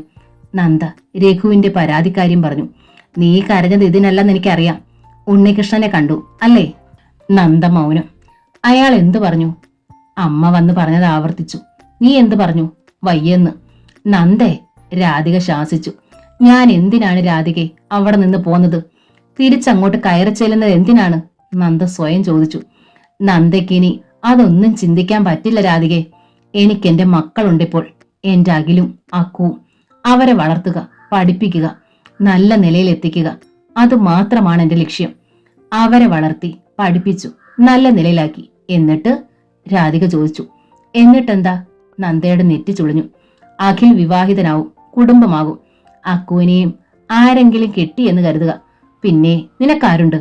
നന്ദ രഘുവിന്റെ പരാതിക്കാര്യം പറഞ്ഞു. നീ കരഞ്ഞത് ഇതിനല്ലെന്ന് എനിക്കറിയാം. ഉണ്ണികൃഷ്ണനെ കണ്ടു അല്ലേ? നന്ദ മൗനം. അയാൾ എന്തു പറഞ്ഞു? അമ്മ വന്ന് പറഞ്ഞത് ആവർത്തിച്ചു. നീ എന്തു പറഞ്ഞു? വയ്യെന്ന്. നന്ദേ, രാധിക ശാസിച്ചു. ഞാൻ എന്തിനാണ് രാധികെ അവിടെ നിന്ന് പോന്നത്? തിരിച്ചങ്ങോട്ട് കയറി ചെല്ലുന്നത് എന്തിനാണ്? നന്ദ സ്വയം ചോദിച്ചു. നന്ദയ്ക്കിനി അതൊന്നും ചിന്തിക്കാൻ പറ്റില്ല രാധികെ. എനിക്കെന്റെ മക്കളുണ്ടിപ്പോൾ. എന്റെ അഖിലും അക്കുവും. അവരെ വളർത്തുക, പഠിപ്പിക്കുക, നല്ല നിലയിൽ എത്തിക്കുക. അത് മാത്രമാണ് എന്റെ ലക്ഷ്യം. അവരെ വളർത്തി പഠിപ്പിച്ചു നല്ല നിലയിലാക്കി. എന്നിട്ട്? രാധിക ചോദിച്ചു. എന്നിട്ടെന്താ? നന്ദയുടെ നെറ്റി ചുളിഞ്ഞു. അഖിൽ വിവാഹിതനാവും, കുടുംബമാകും. അക്കുവിനെയും ആരെങ്കിലും കെട്ടിയെന്ന് കരുതുക. പിന്നെ നിനക്കാരുണ്ട്?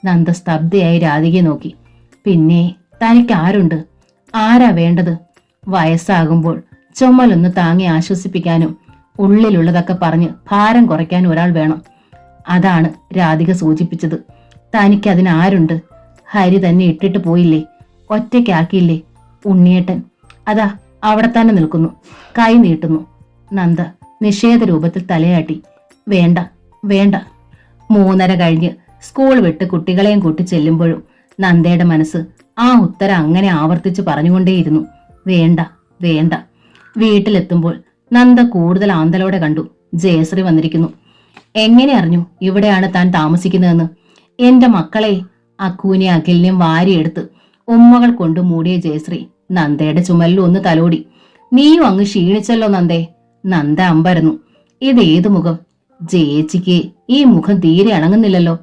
നന്ദ സ്തബ്ധയായി രാധികയെ നോക്കി. പിന്നെ തനിക്ക് ആരുണ്ട്? ആരാ വേണ്ടത്? വയസ്സാകുമ്പോൾ ചുമലൊന്ന് താങ്ങി ആശ്വസിപ്പിക്കാനും ഉള്ളിലുള്ളതൊക്കെ പറഞ്ഞ് ഭാരം കുറയ്ക്കാനും ഒരാൾ വേണം. അതാണ് രാധിക സൂചിപ്പിച്ചത്. തനിക്കതിനാരുണ്ട്? ഹരി തന്നെ ഇട്ടിട്ട് പോയില്ലേ? ഒറ്റയ്ക്കാക്കിയില്ലേ? ഉണ്ണിയേട്ടൻ അതാ അവിടെ തന്നെ നിൽക്കുന്നു, കൈ നീട്ടുന്നു. നന്ദ നിഷേധ രൂപത്തിൽ തലയാട്ടി. വേണ്ട വേണ്ട. 3:30 കഴിഞ്ഞ് സ്കൂൾ വിട്ട് കുട്ടികളെയും കൂട്ടി ചെല്ലുമ്പോഴും നന്ദയുടെ മനസ്സ് ആ ഉത്തരം അങ്ങനെ ആവർത്തിച്ച് പറഞ്ഞുകൊണ്ടേയിരുന്നു. വേണ്ട വേണ്ട. വീട്ടിലെത്തുമ്പോൾ നന്ദ കൂടുതൽ ആന്തലോടെ കണ്ടു. ജയശ്രീ വന്നിരിക്കുന്നു. എങ്ങനെ അറിഞ്ഞു ഇവിടെയാണ് താൻ താമസിക്കുന്നതെന്ന്? എന്റെ മക്കളെ, അക്കൂനെ അഖിലിനെയും വാരിയെടുത്ത് ഉമ്മകൾ കൊണ്ട് മൂടിയ ജയശ്രീ നന്ദയുടെ ചുമലിൽ ഒന്ന് തലോടി. നീയും അങ്ങ് ക്ഷീണിച്ചല്ലോ നന്ദേ. നന്ദ അമ്പരന്നു. ഇതേതു മുഖം? ചേച്ചിക്ക് ഈ മുഖം തീരെ അണങ്ങുന്നില്ലല്ലോ.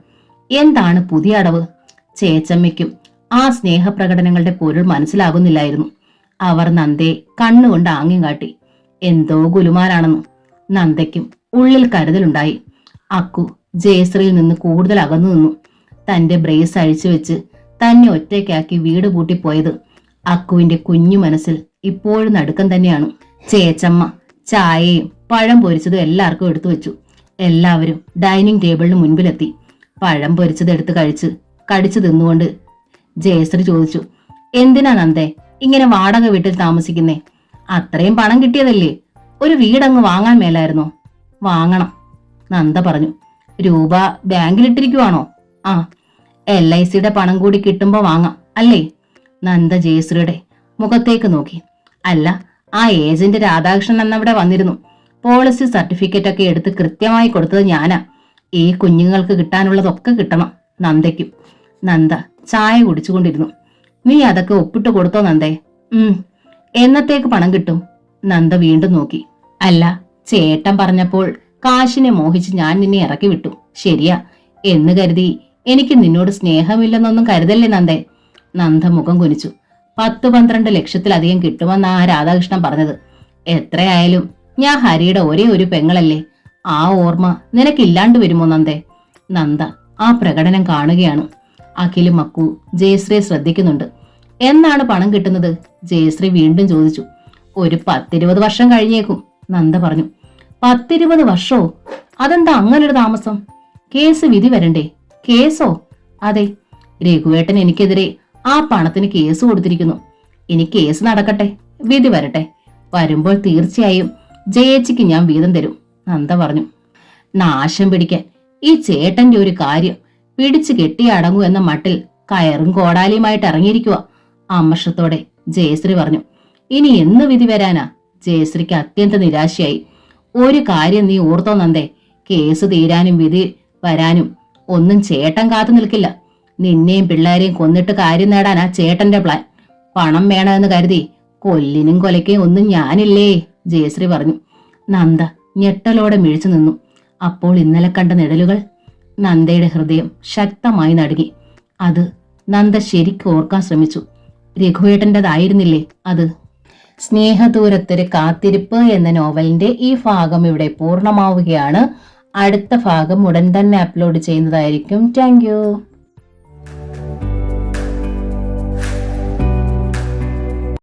എന്താണ് പുതിയ അടവ്? ചേച്ചമ്മയ്ക്കും ആ സ്നേഹപ്രകടനങ്ങളുടെ പൊരുൾ മനസ്സിലാകുന്നില്ലായിരുന്നു. അവർ നന്ദയെ കണ്ണുകൊണ്ട് ആംഗ്യം കാട്ടി. എന്തോ ഗുലുമാലാണെന്ന്. നന്ദയ്ക്കും ഉള്ളിൽ കരുതലുണ്ടായി. അക്കു ജയശ്രീയിൽ നിന്ന് കൂടുതൽ അകന്നു നിന്നു. തന്റെ ബ്രേസ് അഴിച്ചു വെച്ച് തന്നെ ഒറ്റയ്ക്കാക്കി വീട് പൂട്ടിപ്പോയത് അക്കുവിന്റെ കുഞ്ഞു മനസ്സിൽ ഇപ്പോഴും നടുക്കം തന്നെയാണ്. ചേച്ചമ്മ ചായയും പഴം പൊരിച്ചതും എല്ലാവർക്കും എടുത്തു വെച്ചു. എല്ലാവരും ഡൈനിങ് ടേബിളിന് മുൻപിലെത്തി. പഴം പൊരിച്ചത് എടുത്ത് കടിച്ചു തിന്നുകൊണ്ട് ജയശ്രീ ചോദിച്ചു. എന്തിനാ നന്ദേ ഇങ്ങനെ വാടക വീട്ടിൽ താമസിക്കുന്നേ? അത്രയും പണം കിട്ടിയതല്ലേ, ഒരു വീടങ്ങ് വാങ്ങാൻ മേലായിരുന്നോ? വാങ്ങണം, നന്ദ പറഞ്ഞു. രൂപ ബാങ്കിലിട്ടിരിക്കുവാണോ? ആ, LICയുടെ പണം കൂടി കിട്ടുമ്പോ വാങ്ങാം അല്ലേ? നന്ദ ജയശ്രീയുടെ മുഖത്തേക്ക് നോക്കി. അല്ല, ആ ഏജന്റ് രാധാകൃഷ്ണൻ എന്നവിടെ വന്നിരുന്നു. പോളിസി സർട്ടിഫിക്കറ്റ് ഒക്കെ എടുത്ത് കൃത്യമായി കൊടുത്തത് ഞാനാ. ഈ കുഞ്ഞുങ്ങൾക്ക് കിട്ടാനുള്ളതൊക്കെ കിട്ടണം നന്ദയ്ക്കും. നന്ദ ചായ കുടിച്ചുകൊണ്ടിരുന്നു. നീ അതൊക്കെ ഒപ്പിട്ട് കൊടുത്തോ നന്ദേ? എന്നത്തേക്ക് പണം കിട്ടും? നന്ദ വീണ്ടും നോക്കി. അല്ല, ചേട്ടൻ പറഞ്ഞപ്പോൾ കാശിനെ മോഹിച്ച് ഞാൻ നിന്നെ ഇറക്കി വിട്ടു, ശരിയാ. എന്ന് കരുതി എനിക്ക് നിന്നോട് സ്നേഹമില്ലെന്നൊന്നും കരുതല്ലേ നന്ദേ. നന്ദ മുഖം കുനിച്ചു. 10-12 ലക്ഷത്തിലധികം കിട്ടുമെന്നാ രാധാകൃഷ്ണൻ പറഞ്ഞത്. എത്രയായാലും ഞാൻ ഹരിയുടെ ഒരേ ഒരു പെങ്ങളല്ലേ. ആ ഓർമ്മ നിനക്കില്ലാണ്ട് വരുമോ നന്ദേ? നന്ദ ആ പ്രകടനം കാണുകയാണ്. അഖിലും മക്കു ജയശ്രീയെ ശ്രദ്ധിക്കുന്നുണ്ട്. എന്നാണ് പണം കിട്ടുന്നത്? ജയശ്രീ വീണ്ടും ചോദിച്ചു. ഒരു 10-20 വർഷം കഴിഞ്ഞേക്കും, നന്ദ പറഞ്ഞു. 10-20 വർഷോ? അതെന്താ അങ്ങനൊരു താമസം? കേസ് വിധി വരണ്ടേ? കേസോ? അതെ, രഘുവേട്ടൻ എനിക്കെതിരെ ആ പണത്തിന് കേസ് കൊടുത്തിരിക്കുന്നു. ഇനി കേസ് നടക്കട്ടെ, വിധി വരട്ടെ. വരുമ്പോൾ തീർച്ചയായും ജയേച്ചിക്ക് ഞാൻ വീതം തരും, നന്ദ പറഞ്ഞു. നാശം പിടിക്കാൻ ഈ ചേട്ടന്റെ ഒരു കാര്യം പിടിച്ചു കെട്ടിയടങ്ങൂ എന്ന മട്ടിൽ കയറും കോടാലിയുമായിട്ട് ഇറങ്ങിയിരിക്കുക, അമർഷത്തോടെ ജയശ്രീ പറഞ്ഞു. ഇനി എന്ന് വിധി വരാനാ? ജയശ്രീക്ക് അത്യന്ത നിരാശയായി. ഒരു കാര്യം നീ ഓർത്തോ നന്ദേ, കേസ് തീരാനും വിധി വരാനും ഒന്നും ചേട്ടൻ കാത്തു നിൽക്കില്ല. നിന്നെയും പിള്ളേരെയും കൊന്നിട്ട് കാര്യം നേടാനാ ചേട്ടന്റെ പ്ലാൻ. പണം വേണമെന്ന് കരുതി കൊല്ലിനും കൊലയ്ക്കും ഒന്നും ഞാനില്ലേ, ജയശ്രീ പറഞ്ഞു. നന്ദ ഞെട്ടലോടെ മിഴിച്ചു നിന്നു. അപ്പോൾ ഇന്നലെ കണ്ട നിഴലുകൾ? നന്ദയുടെ ഹൃദയം ശക്തമായി നടുങ്ങി. അത് നന്ദ ശരിക്കും ഓർക്കാൻ ശ്രമിച്ചു. രഘുവേട്ടൻ്റെതായിരുന്നില്ലേ അത്? സ്നേഹദൂരത്തൊരു കാത്തിരിപ്പ് എന്ന നോവലിന്റെ ഈ ഭാഗം ഇവിടെ പൂർണ്ണമാവുകയാണ്. അടുത്ത ഭാഗം ഉടൻ തന്നെ അപ്ലോഡ് ചെയ്യുന്നതായിരിക്കും. Thank you.